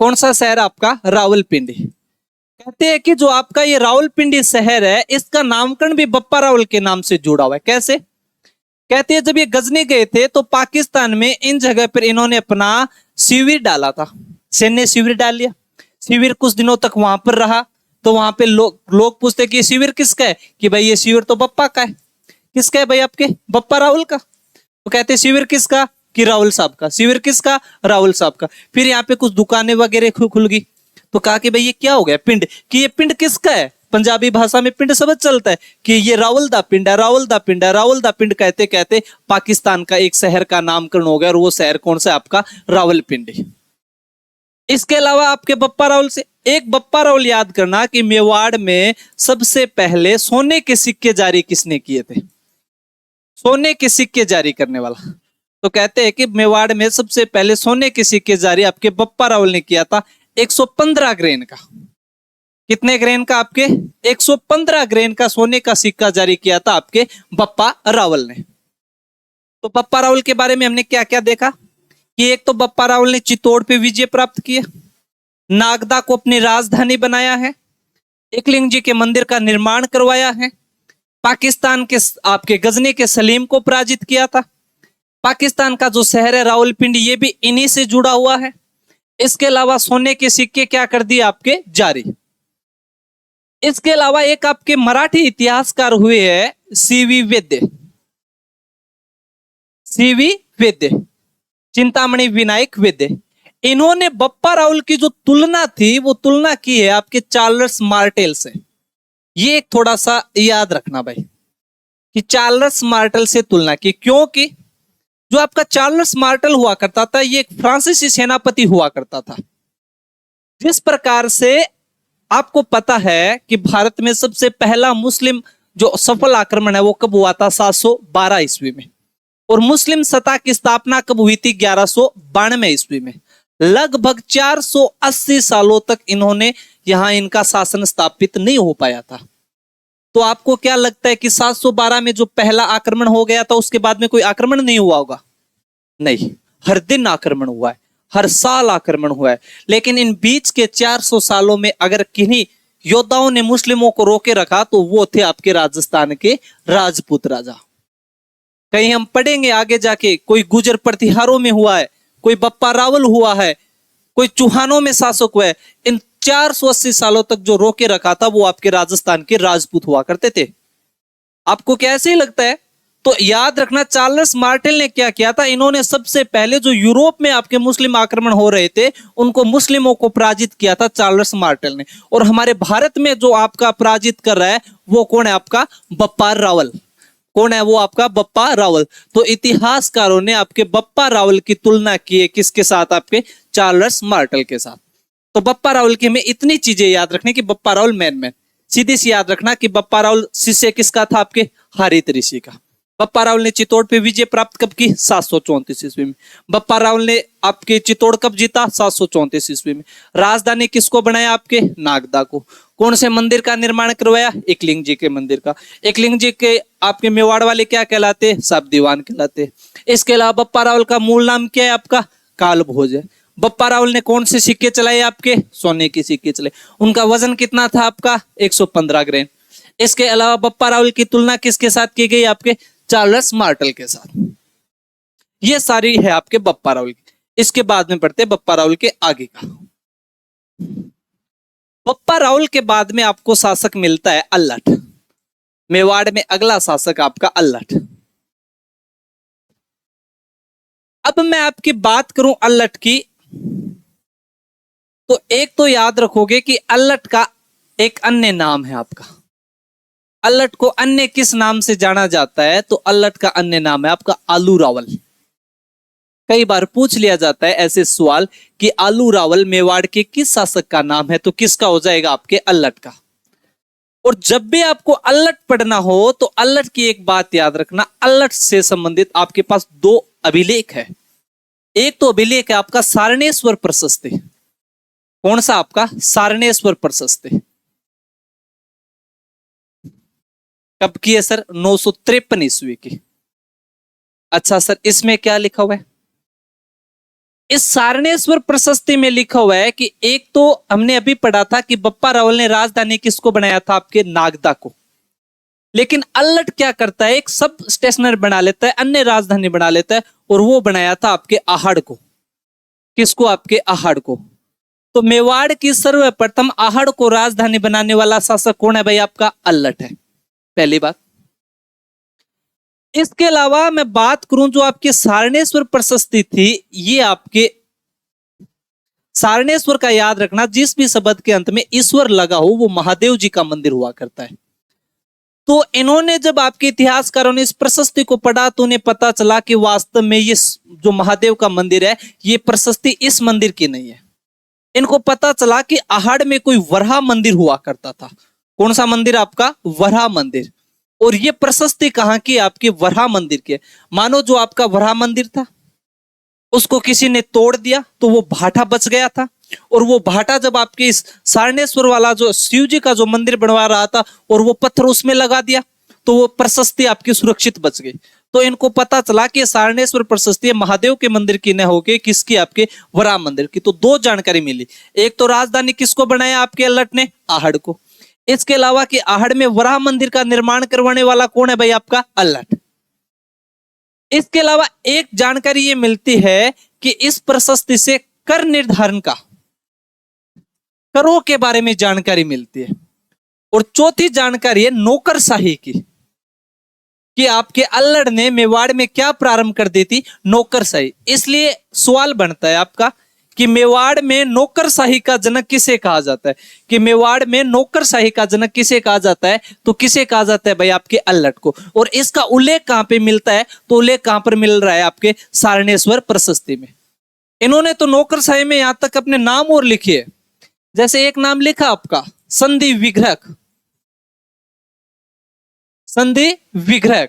कौन सा शहर है आपका, रावलपिंडी। कहते हैं कि जो आपका ये रावलपिंडी शहर है इसका नामकरण भी बप्पा रावल के नाम से जुड़ा हुआ है। कैसे, कहते हैं जब ये गजनी गए थे तो पाकिस्तान में इन जगह पर इन्होंने अपना शिविर डाला था, सैन्य शिविर डाल लिया। शिविर कुछ दिनों तक वहां पर रहा, तो वहां पे लोग पूछते कि ये शिविर किसका है, कि भाई ये शिविर तो बप्पा का है। किसका है भाई, आपके बप्पा रावल का। तो कहते शिविर किसका, कि रावल साहब का। शिविर किसका, रावल साहब का। फिर यहाँ पे कुछ दुकानें वगैरह खुल गई, तो कहा कि भाई ये क्या हो गया, पिंड, कि ये पिंड किसका है। पंजाबी भाषा में पिंड शब्द चलता है कि ये रावल दा पिंड है, रावल दा पिंड है, रावल दा पिंड। कहते कहते पाकिस्तान का एक शहर का नामकरण हो गया, और वो शहर कौन सा, आपका रावलपिंडी। इसके अलावा आपके बप्पा रावल से एक बप्पा रावल याद करना कि मेवाड़ में सबसे पहले सोने के सिक्के जारी किसने किए थे, सोने के सिक्के जारी करने वाला। तो कहते हैं कि मेवाड़ में सबसे पहले सोने के सिक्के जारी आपके बप्पा रावल ने किया था, 115 ग्रेन का। कितने ग्रेन का, आपके 115 ग्रेन का सोने का सिक्का जारी किया था आपके बप्पा रावल ने। तो बप्पा रावल के बारे में हमने क्या क्या देखा, कि एक तो बप्पा रावल ने चित्तौड़ पे विजय प्राप्त किया, नागदा को अपनी राजधानी बनाया है, एकलिंग जी के मंदिर का निर्माण करवाया है, पाकिस्तान के आपके गजनी के सलीम को पराजित किया था, पाकिस्तान का जो शहर है रावलपिंडी ये भी इन्हीं से जुड़ा हुआ है। इसके अलावा सोने के सिक्के क्या कर दिए आपके जारी। इसके अलावा एक आपके मराठी इतिहासकार हुए हैं सीवी वैद्य, सीवी वैद्य, चिंतामणि विनायक वैद्य। इन्होंने बप्पा रावल की जो तुलना थी वो तुलना की है आपके चार्ल्स मार्टेल से। ये एक थोड़ा सा याद रखना भाई कि चार्ल्स मार्टेल से तुलना की, क्योंकि जो आपका चार्ल्स मार्टेल हुआ करता था ये एक फ्रांसीसी सेनापति हुआ करता था। जिस प्रकार से आपको पता है कि भारत में सबसे पहला मुस्लिम जो सफल आक्रमण है वो कब हुआ था, 712 ईस्वी में, और मुस्लिम सत्ता की स्थापना कब हुई थी, 1192 ईस्वी में। लगभग 480 सालों तक इन्होंने यहां इनका शासन स्थापित नहीं हो पाया था। तो आपको क्या लगता है कि 712 में जो पहला आक्रमण हो गया था उसके बाद में कोई आक्रमण नहीं हुआ होगा? नहीं, हर दिन आक्रमण हुआ है, हर साल आक्रमण हुआ है। लेकिन इन बीच के 400 सालों में अगर किन्हीं योद्धाओं ने मुस्लिमों को रोके रखा तो वो थे आपके राजस्थान के राजपूत राजा। कहीं हम पढ़ेंगे आगे जाके, कोई गुजर प्रतिहारों में हुआ है, कोई बप्पा रावल हुआ है, कोई चौहानों में शासक हुआ है। इन 480 सालों तक जो रोके रखा था वो आपके राजस्थान के राजपूत हुआ करते थे। आपको क्या ऐसे ही लगता है तो याद रखना चार्ल्स मार्टेल ने क्या किया था, इन्होंने सबसे पहले जो यूरोप में आपके मुस्लिम आक्रमण हो रहे थे उनको मुस्लिमों को पराजित किया था चार्ल्स मार्टेल ने। और हमारे भारत में जो आपका पराजित कर रहा है वो कौन है, आपका बप्पा रावल। कौन है वो, आपका बप्पा रावल। तो इतिहासकारों ने आपके बप्पा रावल की तुलना की है किसके साथ, आपके चार्ल्स मार्टेल के साथ। तो बप्पा रावल की हमें इतनी चीजें याद रखनी कि बप्पा रावल मैन। सीधी सी याद रखना कि बप्पा रावल शिष्य किसका था, आपके हारित ऋषि का। बप्पा रावल ने चित्तौड़ पे विजय प्राप्त कब की, 734 ईस्वी में। बप्पा रावल ने आपके चित्तौड़ कब जीता, 734 ईस्वी में। राजधानी किसको बनाया, आपके नागदा को। कौन से मंदिर का निर्माण करवाया, एकलिंग जी के मंदिर का। एकलिंग जी के आपके मेवाड़ वाले क्या कहलाते, सब दीवान कहलाते। इसके अलावा बप्पा रावल का मूल नाम क्या है, आपका कालभोज है। बप्पा रावल ने कौन से सिक्के चलाए, आपके सोने के सिक्के चले। उनका वजन कितना था, आपका 115 ग्राम। इसके अलावा बप्पा रावल की तुलना किसके साथ की गई, आपके चार्ल्स मार्टेल के साथ। ये सारी है आपके बप्पा रावल की। इसके बाद में पढ़ते हैं बप्पा रावल के आगे का। बप्पा रावल के बाद में आपको शासक मिलता है अल्लट। मेवाड़ में अगला शासक आपका अल्लट। अब मैं आपकी बात करूं अल्लट की, तो एक तो याद रखोगे कि अल्लट का एक अन्य नाम है आपका। अल्लट को अन्य किस नाम से जाना जाता है, तो अल्लट का अन्य नाम है आपका आलू रावल। कई बार पूछ लिया जाता है ऐसे सवाल कि आलू रावल मेवाड़ के किस शासक का नाम है, तो किसका हो जाएगा, आपके अल्लट का। और जब भी आपको अल्लट पढ़ना हो तो अल्लट की एक बात याद रखना, अल्लट से संबंधित आपके पास दो अभिलेख है। एक तो अभिलेख है आपका सारणेश्वर प्रशस्ति। कौन सा, आपका सारणेश्वर प्रशस्ति। कब की है सर, 953 ईस्वी की। अच्छा सर, इसमें क्या लिखा हुआ है, इस सारणेश्वर प्रशस्ति में लिखा हुआ है कि एक तो हमने अभी पढ़ा था कि बप्पा रावल ने राजधानी किसको बनाया था, आपके नागदा को। लेकिन अल्लट क्या करता है, एक सब स्टेशनर बना लेता है, अन्य राजधानी बना लेता है, और वो बनाया था आपके आहड़ को। किसको, आपके आहड़ को। तो मेवाड़ की सर्वप्रथम आहड़ को राजधानी बनाने वाला शासक कौन है भाई, आपका अल्लट है, पहली बात। इसके अलावा मैं बात करूं जो आपकी सारणेश्वर प्रशस्ति थी, ये आपके सारणेश्वर का याद रखना, जिस भी शब्द के अंत में ईश्वर लगा हो वो महादेव जी का मंदिर हुआ करता है। तो इन्होंने जब आपके इतिहासकारों ने इस प्रशस्ति को पढ़ा तो उन्हें पता चला कि वास्तव में ये जो महादेव का मंदिर है ये प्रशस्ति इस मंदिर की नहीं है। इनको पता चला कि आहड़ में कोई वराह मंदिर हुआ करता था। कौन सा मंदिर, आपका वराह मंदिर। और ये प्रशस्ति कहां की, आपके वराह मंदिर की। मानो जो आपका वराह मंदिर था उसको किसी ने तोड़ दिया तो वो भाटा बच गया था, और वो भाटा जब आपके इस सारणेश्वर वाला जो शिव जी का जो मंदिर बनवा रहा था और वो पत्थर उसमें लगा दिया तो वो प्रशस्ति आपकी सुरक्षित बच गई। तो इनको पता चला कि सारणेश्वर प्रशस्ति महादेव के मंदिर की न होके किसकी, आपके वराह मंदिर की। तो दो जानकारी मिली, एक तो राजधानी किसको बनाया, आपके अल्लट ने, आहड़ को। इसके अलावा कि आहड़ में वराह मंदिर का निर्माण करवाने वाला कौन है भाई, आपका अल्लट। इसके अलावा एक जानकारी ये मिलती है कि इस प्रशस्ति से कर निर्धारण का, करों के बारे में जानकारी मिलती है। और चौथी जानकारी है नौकरशाही की, कि आपके अल्लड़ ने मेवाड़ में क्या प्रारंभ कर दी थी, नौकरशाही। इसलिए सवाल बनता है आपका कि मेवाड़ में नौकरशाही का जनक किसे कहा जाता है, कि मेवाड़ में नौकरशाही का जनक किसे कहा जाता है, तो किसे कहा जाता है भाई, आपके अल्लट को। और इसका उल्लेख कहां पे मिलता है, तो उल्लेख कहां पर मिल रहा है, आपके सारणेश्वर प्रशस्ति में। इन्होंने तो नौकरशाही में यहां तक अपने नाम और लिखे, जैसे एक नाम लिखा आपका संधि विग्रह। संधि विग्रह,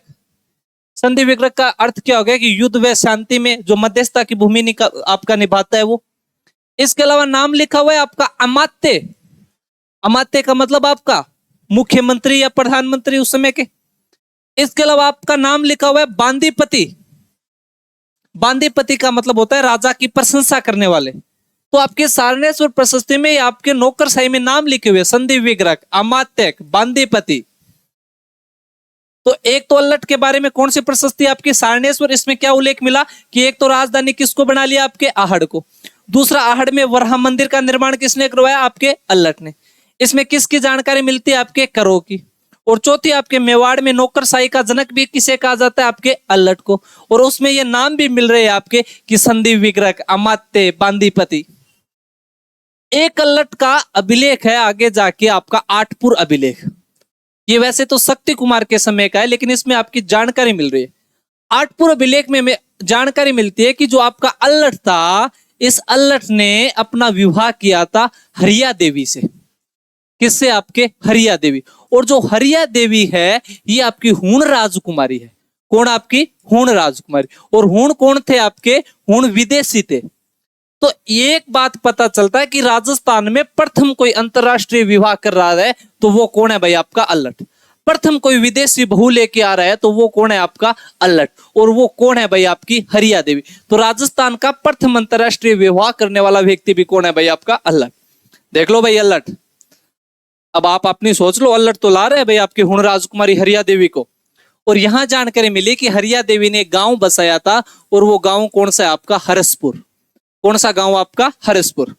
संधि विग्रह का अर्थ क्या हो गया कि युद्ध व शांति में जो मध्यस्थता की भूमिका आपका निभाता है वो। इसके अलावा नाम लिखा हुआ है आपका अमात्य। अमात्य का मतलब आपका मुख्यमंत्री या प्रधानमंत्री उस समय के। इसके अलावा आपका नाम लिखा हुआ है बांदीपति। बांदीपति का मतलब होता है राजा की प्रशंसा करने वाले। तो आपके सारणेश्वर प्रशस्ति में आपके नौकरशाही में नाम लिखे हुए संधि विग्रह, अमात्य, बांदीपति। तो एक तो अल्लट के बारे में कौन सी प्रशस्ति आपकी सारणेश्वर, इसमें क्या उल्लेख मिला कि एक तो राजधानी किसको बना लिया, आपके आहड़ को। दूसरा, आहड़ में वराह मंदिर का निर्माण किसने करवाया, आपके अल्लट ने। इसमें किसकी जानकारी मिलती है, आपके करों की। और चौथी आपके मेवाड़ में नौकरशाही का जनक भी किसे कहा जाता है? आपके अल्लट को। और उसमें ये नाम भी मिल रहे हैं आपके कि संधि विग्रह, अमात्य, बांदीपति। एक अल्लट का अभिलेख है आगे जाके आपका आठपुर अभिलेख। ये वैसे तो शक्ति कुमार के समय का है, लेकिन इसमें आपकी जानकारी मिल रही है। आठपुर अभिलेख में जानकारी मिलती है कि जो आपका अल्लट था, इस अल्लट ने अपना विवाह किया था हरिया देवी से। किससे? आपके हरिया देवी। और जो हरिया देवी है ये आपकी हूण राजकुमारी है। कौन? आपकी हूण राजकुमारी। और हूण कौन थे? आपके हूण विदेशी थे। तो एक बात पता चलता है कि राजस्थान में प्रथम कोई अंतरराष्ट्रीय विवाह कर रहा है तो वो कौन है भाई? आपका अल्लट। प्रथम कोई विदेशी बहू लेके आ रहा है तो वो कौन है? आपका अल्लट। और वो कौन है भाई? आपकी हरिया देवी। तो राजस्थान का प्रथम अंतरराष्ट्रीय विवाह करने वाला व्यक्ति भी कौन है भाई? आपका अल्लट। देख लो भाई अल्लट। अब आप अपनी सोच लो, अल्लट तो ला रहे हैं भाई आपकी हूण राजकुमारी हरिया देवी को। और यहां जानकारी मिली कि हरिया देवी ने एक गांव बसाया था, और वो गांव कौन सा है? आपका हरसपुर। कौन सा गांव? आपका हरसपुर।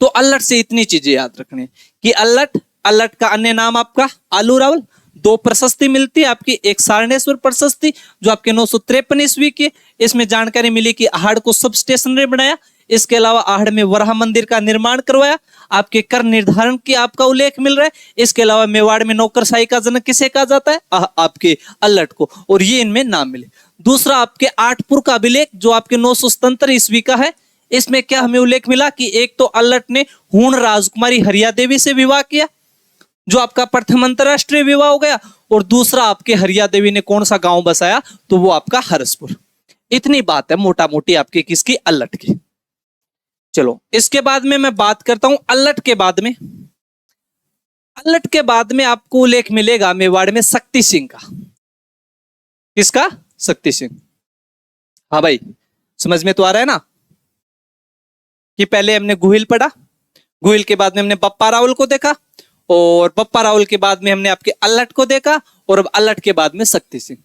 तो अल्लट से इतनी चीजें याद रखनी है कि अल्लट का अन्य नाम आपका आलू रावल। दो प्रशस्ति मिलती है आपकी, एक सारणेश्वर प्रशस्ति जो आपके 953 ईस्वी की। इसमें जानकारी मिली कि आहड़ को सब स्टेशन ने बनाया। इसके अलावा आहड़ में वराह मंदिर का निर्माण करवाया। आपके कर निर्धारण की आपका उल्लेख मिल रहा है। इसके अलावा मेवाड़ में नौकरशाही का जनक किसे कहा जाता है? आपके अल्लट को। और ये इनमें नाम मिले। दूसरा आपके आठपुर का अभिलेख जो आपके 977 ईस्वी का है। इसमें क्या हमें उल्लेख मिला कि एक तो अल्लट ने हूण राजकुमारी हरिया देवी से विवाह किया, जो आपका प्रथम अंतरराष्ट्रीय विवाह हो गया। और दूसरा आपके हरिया देवी ने कौन सा गांव बसाया? तो वो आपका हरसपुर। इतनी बात है मोटा मोटी आपकी किसकी? अल्लट की। चलो इसके बाद में मैं बात करता हूं अल्लट के बाद में। अल्लट के बाद में आपको उल्लेख मिलेगा मेवाड़ में शक्ति सिंह का। किसका? शक्ति सिंह। हाँ भाई, समझ में तो आ रहा है ना कि पहले हमने गुहिल पढ़ा, गुहिल के बाद में हमने बप्पा रावल को देखा, और बप्पा रावल के बाद में हमने आपके अल्लट को देखा, और अब अल्लट के बाद में शक्ति सिंह।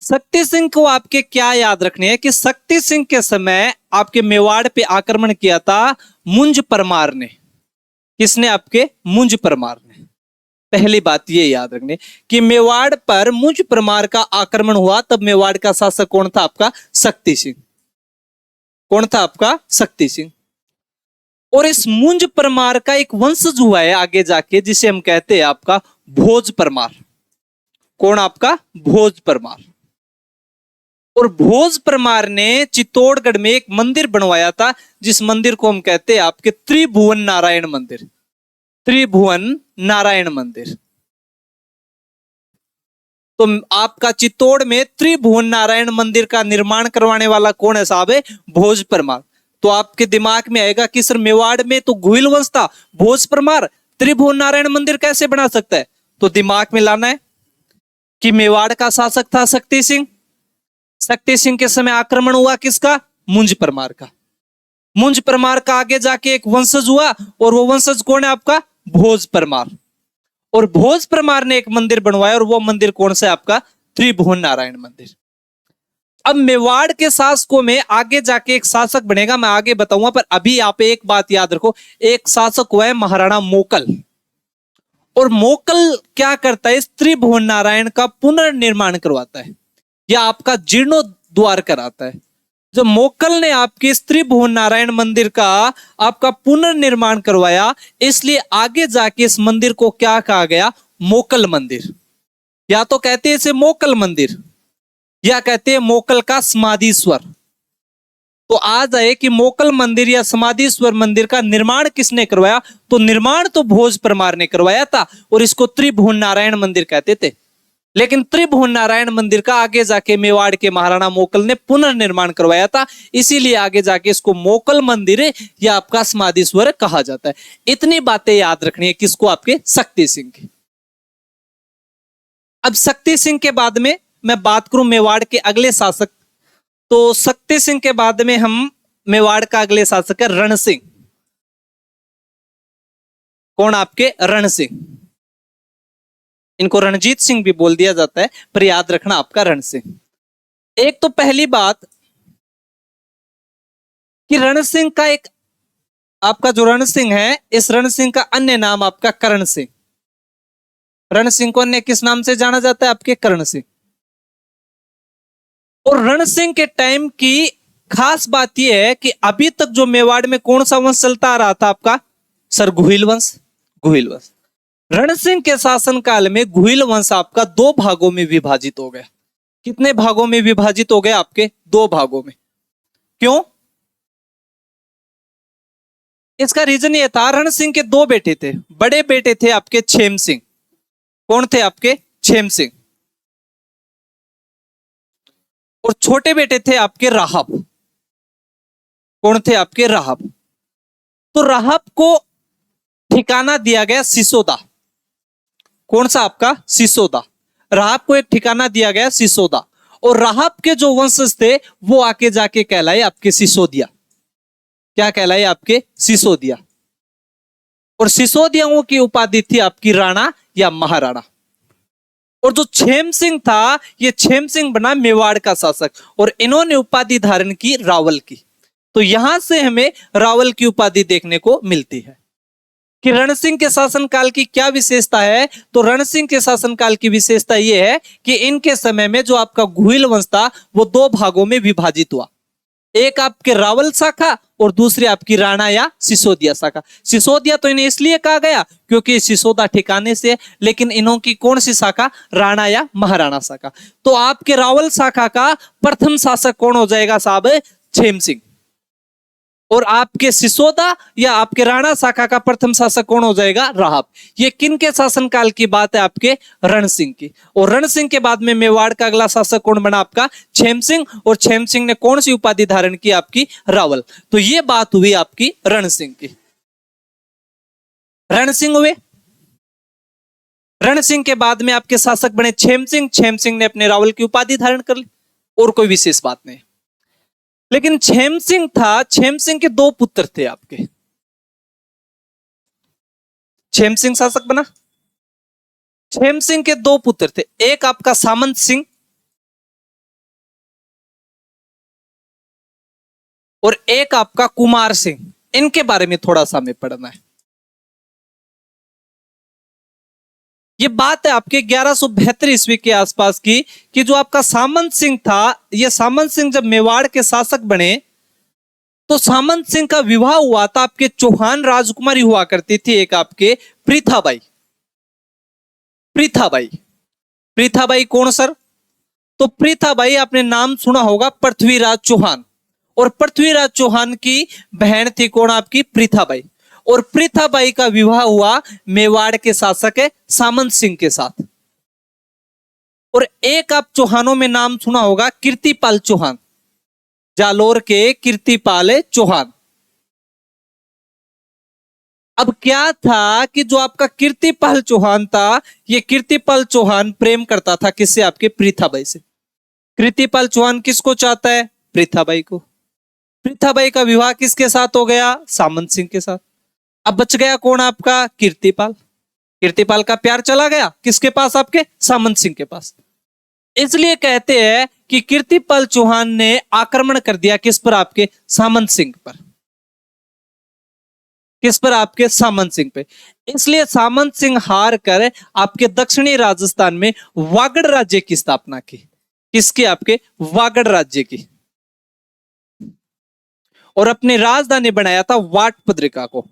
शक्ति सिंह को आपके क्या याद रखने है कि शक्ति सिंह के समय आपके मेवाड़ पे आक्रमण किया था मुंज परमार ने। किसने? आपके मुंज परमार ने। पहली बात ये याद रखने कि मेवाड़ पर मुंज परमार का आक्रमण हुआ, तब मेवाड़ का शासक कौन था? आपका शक्ति सिंह। कौन था? आपका शक्ति सिंह। और इस मुंज परमार का एक वंशज हुआ है आगे जाके, जिसे हम कहते हैं आपका भोज परमार। कौन? आपका भोज परमार। और भोज परमार ने चित्तौड़गढ़ में एक मंदिर बनवाया था, जिस मंदिर को हम कहते हैं आपके त्रिभुवन नारायण मंदिर। त्रिभुवन नारायण मंदिर। तो आपका चित्तौड़ में त्रिभुवन नारायण मंदिर का निर्माण करवाने वाला कौन है साहब? है भोज परमार। तो आपके दिमाग में आएगा कि सर मेवाड़ में तो गुहिल वंश था, भोज परमार त्रिभुवन नारायण मंदिर कैसे बना सकता है? तो दिमाग में लाना है कि मेवाड़ का शासक था शक्ति सिंह। शक्ति सिंह के समय आक्रमण हुआ किसका? मुंज परमार का। मुंज परमार का आगे जाके एक वंशज हुआ, और वो वंशज कौन है? आपका भोज परमार। और भोज परमार ने एक मंदिर बनवाया, और वो मंदिर कौन सा है? आपका त्रिभुवन नारायण मंदिर। अब मेवाड़ के शासकों में आगे जाके एक शासक बनेगा, मैं आगे बताऊंगा, पर अभी आप एक बात याद रखो, एक शासक हुआ है महाराणा मोकल। और मोकल क्या करता है? इस त्रिभुवन नारायण का पुनर्निर्माण करवाता है, या आपका जीर्णोद्वार कराता है। जब मोकल ने आपके त्रिभुवन नारायण मंदिर का आपका पुनर्निर्माण करवाया, इसलिए आगे जाके इस मंदिर को क्या कहा गया? मोकल मंदिर। या तो कहते हैं इसे मोकल मंदिर, या कहते हैं मोकल का समाधीश्वर। तो आज आए कि मोकल मंदिर या समाधीश्वर मंदिर का निर्माण किसने करवाया? तो निर्माण तो भोज परमार ने करवाया था, और इसको त्रिभुवन नारायण मंदिर कहते थे। लेकिन त्रिभुवन नारायण मंदिर का आगे जाके मेवाड़ के महाराणा मोकल ने पुनर्निर्माण करवाया था, इसीलिए आगे जाके इसको मोकल मंदिर या आपका समाधीश्वर कहा जाता है। इतनी बातें याद रखनी है किसको? आपके शक्ति सिंह की। अब शक्ति सिंह के बाद में मैं बात करूं मेवाड़ के अगले शासक, तो शक्ति सिंह के बाद में हम मेवाड़ का अगले शासक है रण सिंह। कौन? आपके रण सिंह। इनको रणजीत सिंह भी बोल दिया जाता है, पर याद रखना आपका रण सिंह। एक तो पहली बात कि रण सिंह का एक आपका जो रण सिंह है, इस रण सिंह का अन्य नाम आपका करण सिंह। रण सिंह को अन्य किस नाम से जाना जाता है आपके? कर्ण सिंह। और रण सिंह के टाइम की खास बात यह है कि अभी तक जो मेवाड़ में कौन सा वंश चलता आ रहा था आपका? सर गुहिल वंश। गुहिल वंश। रण सिंह के शासनकाल में गुहिल वंश आपका दो भागों में विभाजित हो गया। कितने भागों में विभाजित हो गया आपके? दो भागों में। क्यों? इसका रीजन ये था, रण सिंह के दो बेटे थे। बड़े बेटे थे आपके छेम सिंह। कौन थे आपके? छेम सिंह। और छोटे बेटे थे आपके राहब। कौन थे आपके? राहब। तो राहब को ठिकाना दिया गया सिसोदा। कौन सा आपका? सिसोदा। राहब को एक ठिकाना दिया गया सिसोदा। और राहब के जो वंशज थे वो आके जाके कहलाए आपके सिसोदिया। क्या कहलाए? आपके सिसोदिया। और सिसोदियाओं की उपाधि थी आपकी राणा या महाराणा। और जो छेम सिंह था, ये छेम सिंह बना मेवाड़ का शासक, और इन्होंने उपाधि धारण की रावल की। तो यहां से हमें रावल की उपाधि देखने को मिलती है। कि रण सिंह के शासनकाल की क्या विशेषता है? तो रण सिंह के शासनकाल की विशेषता यह है कि इनके समय में जो आपका गुहिल वंश था वो दो भागों में विभाजित हुआ। एक आपके रावल शाखा और दूसरी आपकी राणा या सिसोदिया शाखा। सिसोदिया तो इन्हें इसलिए कहा गया क्योंकि सिसोदा ठिकाने से है, लेकिन इन्हों की कौन सी शाखा? राणा या महाराणा शाखा। तो आपके रावल शाखा का प्रथम शासक कौन हो जाएगा साहब? छेम सिंह। और आपके सिसोदा या आपके राणा शाखा का प्रथम शासक कौन हो जाएगा? राहब। ये किन के शासनकाल की बात है? आपके रण सिंह की। और रण सिंह के बाद में मेवाड़ का अगला शासक कौन बना? आपका छेम सिंह। और छेम सिंह ने कौन सी उपाधि धारण की? आपकी रावल। तो ये बात हुई आपकी रण सिंह की। रण सिंह हुए। रण सिंह के बाद में आपके शासक बने छेम सिंह। छेम सिंह ने अपने रावल की उपाधि धारण कर ली, और कोई विशेष बात नहीं। लेकिन छेम सिंह था, छेम सिंह के दो पुत्र थे आपके। छेम सिंह शासक बना। छेम सिंह के दो पुत्र थे, एक आपका सामंत सिंह और एक आपका कुमार सिंह। इनके बारे में थोड़ा सा हमें पढ़ना है। ये बात है आपके 1172 ईस्वी के आसपास की, कि जो आपका सामंत सिंह था, ये सामंत सिंह जब मेवाड़ के शासक बने तो सामंत सिंह का विवाह हुआ था आपके चौहान राजकुमारी हुआ करती थी, एक आपके प्रीथाबाई। प्रीथाबाई। प्रीथाबाई कौन सर? तो प्रीथाबाई आपने नाम सुना होगा, पृथ्वीराज चौहान। और पृथ्वीराज चौहान की बहन थी कौन? आपकी प्रीथाबाई। और प्रीथाबाई का विवाह हुआ मेवाड़ के शासक है सामंत सिंह के साथ। और एक आप चौहानों में नाम सुना होगा, कीर्तिपाल चौहान। जालोर के कीर्तिपाल चौहान। अब क्या था कि जो आपका कीर्तिपाल चौहान था, ये कीर्तिपाल चौहान प्रेम करता था किससे? आपके प्रीथाबाई से। कीर्तिपाल चौहान किसको चाहता है? प्रीथाबाई को। प्रीथाबाई का विवाह किसके साथ हो गया? सामंत सिंह के साथ। अब बच गया कौन? आपका कीर्तिपाल। कीर्तिपाल का प्यार चला गया किसके पास? आपके सामंत सिंह के पास। इसलिए कहते हैं कि कीर्तिपाल चौहान ने आक्रमण कर दिया किस पर? आपके सामंत सिंह पर। किस पर? आपके सामंत सिंह पे। इसलिए सामंत सिंह हार कर आपके दक्षिणी राजस्थान में वागड़ राज्य की स्थापना की। किसकी? आपके वागड़ राज्य की। और अपनी राजधानी बनाया था वाटपद्रिका को।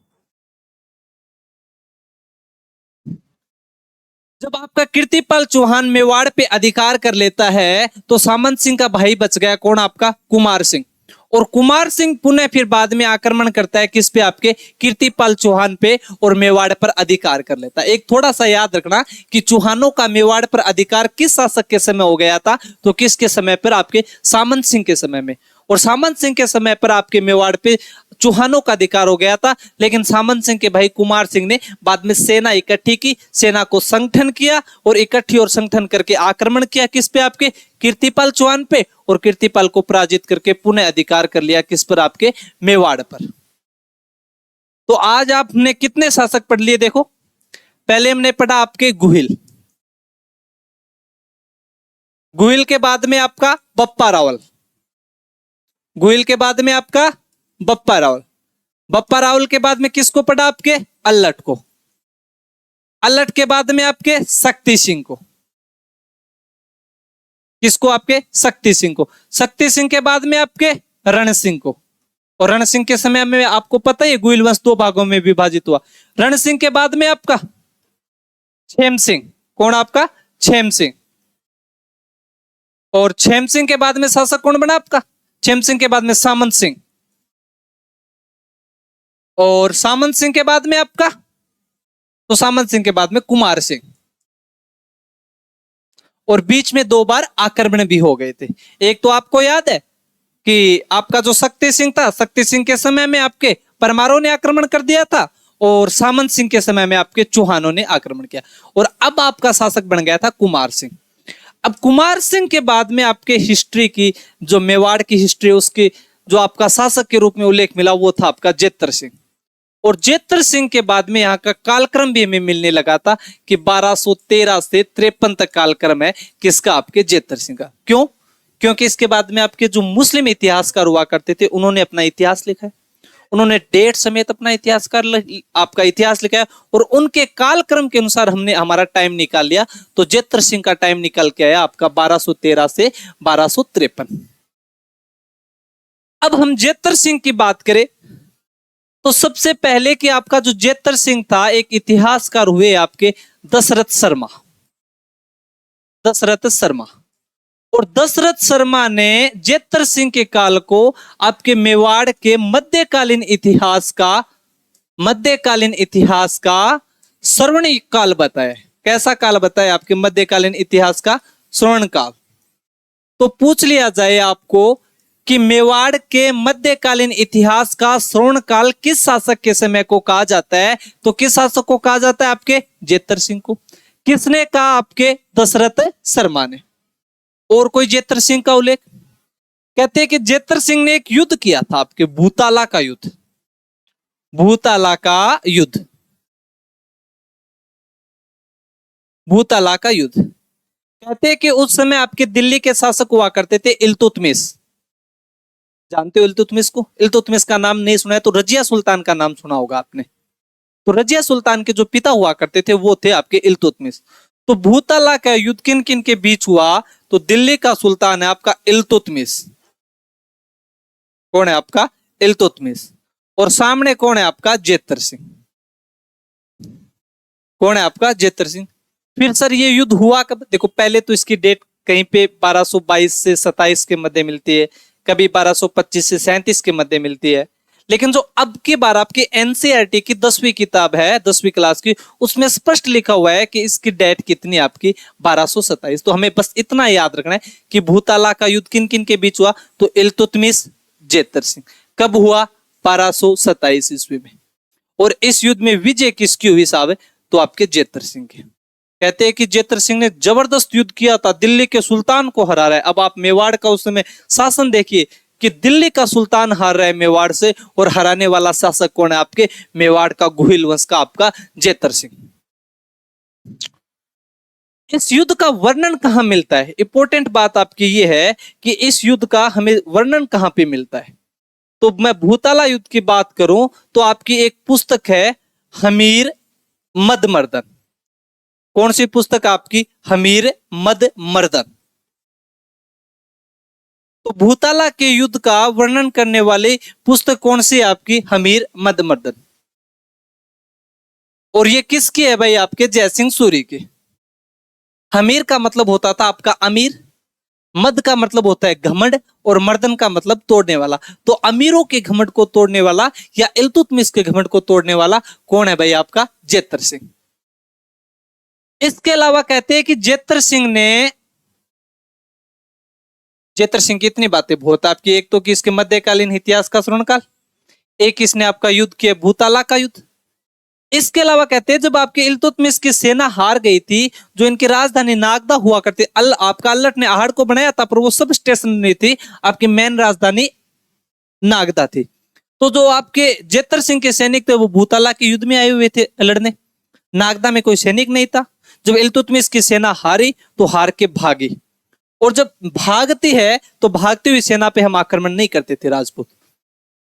जब आपका कीर्तिपाल चौहान मेवाड़ पे अधिकार कर लेता है तो सामंत सिंह का भाई बच गया कौन? आपका कुमार सिंह। और कुमार सिंह पुनः फिर बाद में आक्रमण करता है किस पे? आपके कीर्तिपाल चौहान पे, और मेवाड़ पर अधिकार कर लेता है। एक थोड़ा सा याद रखना कि चौहानों का मेवाड़ पर अधिकार किस शासक के समय हो गया था? तो किसके समय पर? आपके सामंत सिंह के समय में। और सामंत सिंह के समय पर आपके मेवाड़ पे चौहानों का अधिकार हो गया था। लेकिन सामंत सिंह के भाई कुमार सिंह ने बाद में सेना इकट्ठी की, सेना को संगठन किया, और इकट्ठी और संगठन करके आक्रमण किया किस पे? आपके कीर्तिपाल चौहान पे। और कीर्तिपाल को पराजित करके पुनः अधिकार कर लिया किस पर? आपके मेवाड़ पर। तो आज आपने कितने शासक पढ़ लिए? देखो, पहले हमने पढ़ा आपके गुहिल। गुहिल के बाद में आपका बप्पा रावल। गुहिल के बाद में आपका बप्पा रावल। बप्पा रावल के बाद में किसको पढ़ा? आपके अल्लट को। अल्लट के बाद में आपके शक्ति सिंह को, किसको? आपके शक्ति सिंह को। शक्ति सिंह के बाद में आपके रण सिंह को। और रण सिंह के समय में आपको पता है गुइल वंश 2 भागों में विभाजित हुआ। रण सिंह के बाद में आपका छेम सिंह। कौन? आपका छेम सिंह। और छेम सिंह के बाद में शासक कौन बना? आपका छेम सिंह के बाद में सामंत सिंह। और सामंत सिंह के बाद में आपका, तो सामंत सिंह के बाद में कुमार सिंह। और बीच में 2 बार आक्रमण भी हो गए थे। एक तो आपको याद है कि आपका जो शक्ति सिंह था, शक्ति सिंह के समय में आपके परमारों ने आक्रमण कर दिया था, और सामंत सिंह के समय में आपके चौहानों ने आक्रमण किया। और अब आपका शासक बन गया था कुमार सिंह। अब कुमार सिंह के बाद में आपके हिस्ट्री की, जो मेवाड़ की हिस्ट्री, उसकी जो आपका शासक के रूप में उल्लेख मिला वो था आपका जेतर सिंह। और जेतर सिंह के बाद में यहाँ का कालक्रम भी हमें मिलने लगा था कि 1213 से 53 तक कालक्रम है किसका? आपके जेतर सिंह का। क्यों? क्योंकि इसके बाद में आपके जो मुस्लिम इतिहासकार हुआ करते थे उन्होंने अपना इतिहास लिखा है, उन्होंने डेट समेत अपना इतिहासकार आपका इतिहास लिखा है, और उनके कालक्रम के अनुसार हमने हमारा टाइम निकाल लिया। तो जेतर सिंह का टाइम निकल के आया आपका 1213 से 1253। अब हम जेतर सिंह की बात करें तो सबसे पहले कि आपका जो जेतर सिंह था, एक इतिहासकार हुए आपके दशरथ शर्मा। दशरथ शर्मा। और दशरथ शर्मा ने जेतर सिंह के काल को आपके मेवाड़ के मध्यकालीन इतिहास का स्वर्णिम काल बताया। कैसा काल बताया? आपके मध्यकालीन इतिहास का स्वर्ण काल। तो पूछ लिया जाए आपको कि मेवाड़ के मध्यकालीन इतिहास का स्वर्ण काल किस शासक के समय को कहा जाता है, तो किस शासक को कहा जाता है? आपके जेतर सिंह को। किसने कहा? आपके दशरथ शर्मा ने। और कोई जेतर सिंह का उल्लेख? कहते हैं कि जेतर सिंह ने एक युद्ध किया था, आपके भूताला का युद्ध। भूताला का युद्ध। भूताला का युद्ध। कहते हैं कि उस समय आपके दिल्ली के शासक हुआ करते थे इल्तुतमिश। जानते हो इल्तुतमिश को? इल्तुतमिश का नाम नहीं सुना है तो रजिया सुल्तान का नाम सुना होगा आपने। तो रजिया सुल्तान के जो पिता हुआ करते थे वो थे आपके इल्तुतमिश। तो भूताला का युद्ध किन किन के बीच हुआ? तो दिल्ली का सुल्तान है आपका इल्तुतमिश। कौन है? आपका इल्तुतमिश। और सामने कौन है? आपका जेतर सिंह। कौन है? आपका जेतर सिंह। फिर सर ये युद्ध हुआ कब? देखो पहले तो इसकी डेट कहीं पे 1222 से 27 के मध्य मिलती है, कभी 1225 से 37 के मध्य मिलती है। लेकिन जो अब की बार आपकी एनसीईआरटी की 10वीं किताब है, 10वीं क्लास की, उसमें स्पष्ट लिखा हुआ है कि इसकी डेट कितनी आपकी 1227। तो हमें बस इतना याद रखना है कि भूताला का युद्ध किन किन के बीच हुआ? तो इल्तुतमिश, जेतर सिंह। कब हुआ? 1227 ईस्वी में। और इस युद्ध में विजय किसकी हुई साहब? तो आपके जेतर सिंह के। कहते हैं कि जेतर सिंह ने जबरदस्त युद्ध किया था, दिल्ली के सुल्तान को हरा रहा है। अब आप मेवाड़ का उस समय शासन देखिए कि दिल्ली का सुल्तान हार रहा है मेवाड़ से, और हराने वाला शासक कौन है? आपके मेवाड़ का गुहिल वंश का आपका जेतर सिंह। इस युद्ध का वर्णन कहां मिलता है? इंपॉर्टेंट बात आपकी ये है कि इस युद्ध का हमें वर्णन कहां पे मिलता है। तो मैं भूताला युद्ध की बात करूं तो आपकी एक पुस्तक है हमीर मद मर्दन। कौन सी पुस्तक? आपकी हमीर मद मर्दन। तो भूताला के युद्ध का वर्णन करने वाली पुस्तक कौन सी? आपकी हमीर मद मर्दन। और ये किसकी है भाई? आपके जयसिंह सूरी की। हमीर का मतलब होता था आपका अमीर, मद का मतलब होता है घमंड, और मर्दन का मतलब तोड़ने वाला। तो अमीरों के घमंड को तोड़ने वाला या इल्तुतमिश के घमंड को तोड़ने वाला कौन है भाई? आपका जेतर सिंह। इसके अलावा कहते हैं कि जेतर सिंह की इतनी बातें बहुत आपकी। एक तो कि इसके मध्यकालीन इतिहास का स्वर्णिम काल, एक इसने आपका युद्ध किया भूताला का युद्ध। इसके अलावा कहते हैं जब आपके इल्तुतमिश की सेना हार गई थी, जो इनकी राजधानी नागदा हुआ करती, आपका अल्लट ने आहड़ को बनाया था पर वो सब स्टेशन नहीं थी, आपकी मेन राजधानी नागदा थी। तो जो आपके जेतर सिंह के सैनिक थे वो भूताला के युद्ध में आए हुए थे लड़ने। नागदा में कोई सैनिक नहीं था। जब इल्तुतमिश की सेना हारी तो हार के भागी, और जब भागती है तो भागती हुई सेना पे हम आक्रमण नहीं करते थे राजपूत।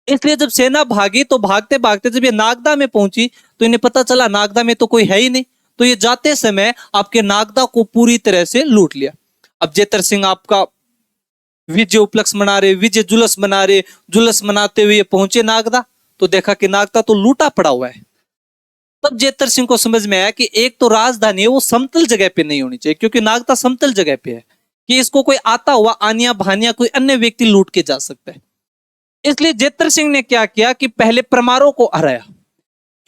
इसलिए जब सेना भागी तो भागते भागते जब ये नागदा में पहुंची तो इन्हें पता चला नागदा में तो कोई है ही नहीं, तो ये जाते समय आपके नागदा को पूरी तरह से लूट लिया। अब जेतर सिंह आपका विजय उपलक्ष्य मना रहे, विजय जुलूस मना रहे, जुलूस मनाते हुए पहुंचे नागदा, तो देखा कि नागदा तो लूटा पड़ा हुआ है। तब जेतर सिंह को समझ में आया कि एक तो राजधानी है वो समतल जगह पे नहीं होनी चाहिए, क्योंकि नागदा समतल जगह पे है कि इसको कोई आता हुआ आनिया भानिया कोई अन्य व्यक्ति लूट के जा सकता है। इसलिए जेतर सिंह ने क्या किया कि पहले परमारों को हराया,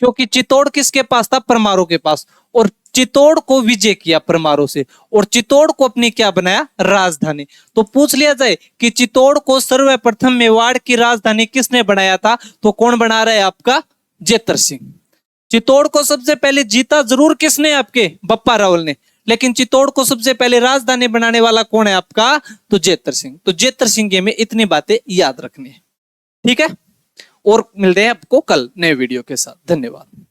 क्योंकि चित्तौड़ किसके पास था? परमारों के पास। और चित्तौड़ को विजय किया परमारों से, और चित्तौड़ को अपनी क्या बनाया? राजधानी। तो पूछ लिया जाए कि चित्तौड़ को सर्वप्रथम मेवाड़ की राजधानी किसने बनाया था? तो कौन बना रहा है? आपका जेतर सिंह। चित्तौड़ को सबसे पहले जीता जरूर किसने? आपके बप्पा रावल ने, लेकिन चित्तौड़ को सबसे पहले राजधानी बनाने वाला कौन है आपका? तो जेतर सिंह। तो जेतर सिंह के में इतनी बातें याद रखनी है, ठीक है। और मिलते हैं आपको कल नए वीडियो के साथ। धन्यवाद।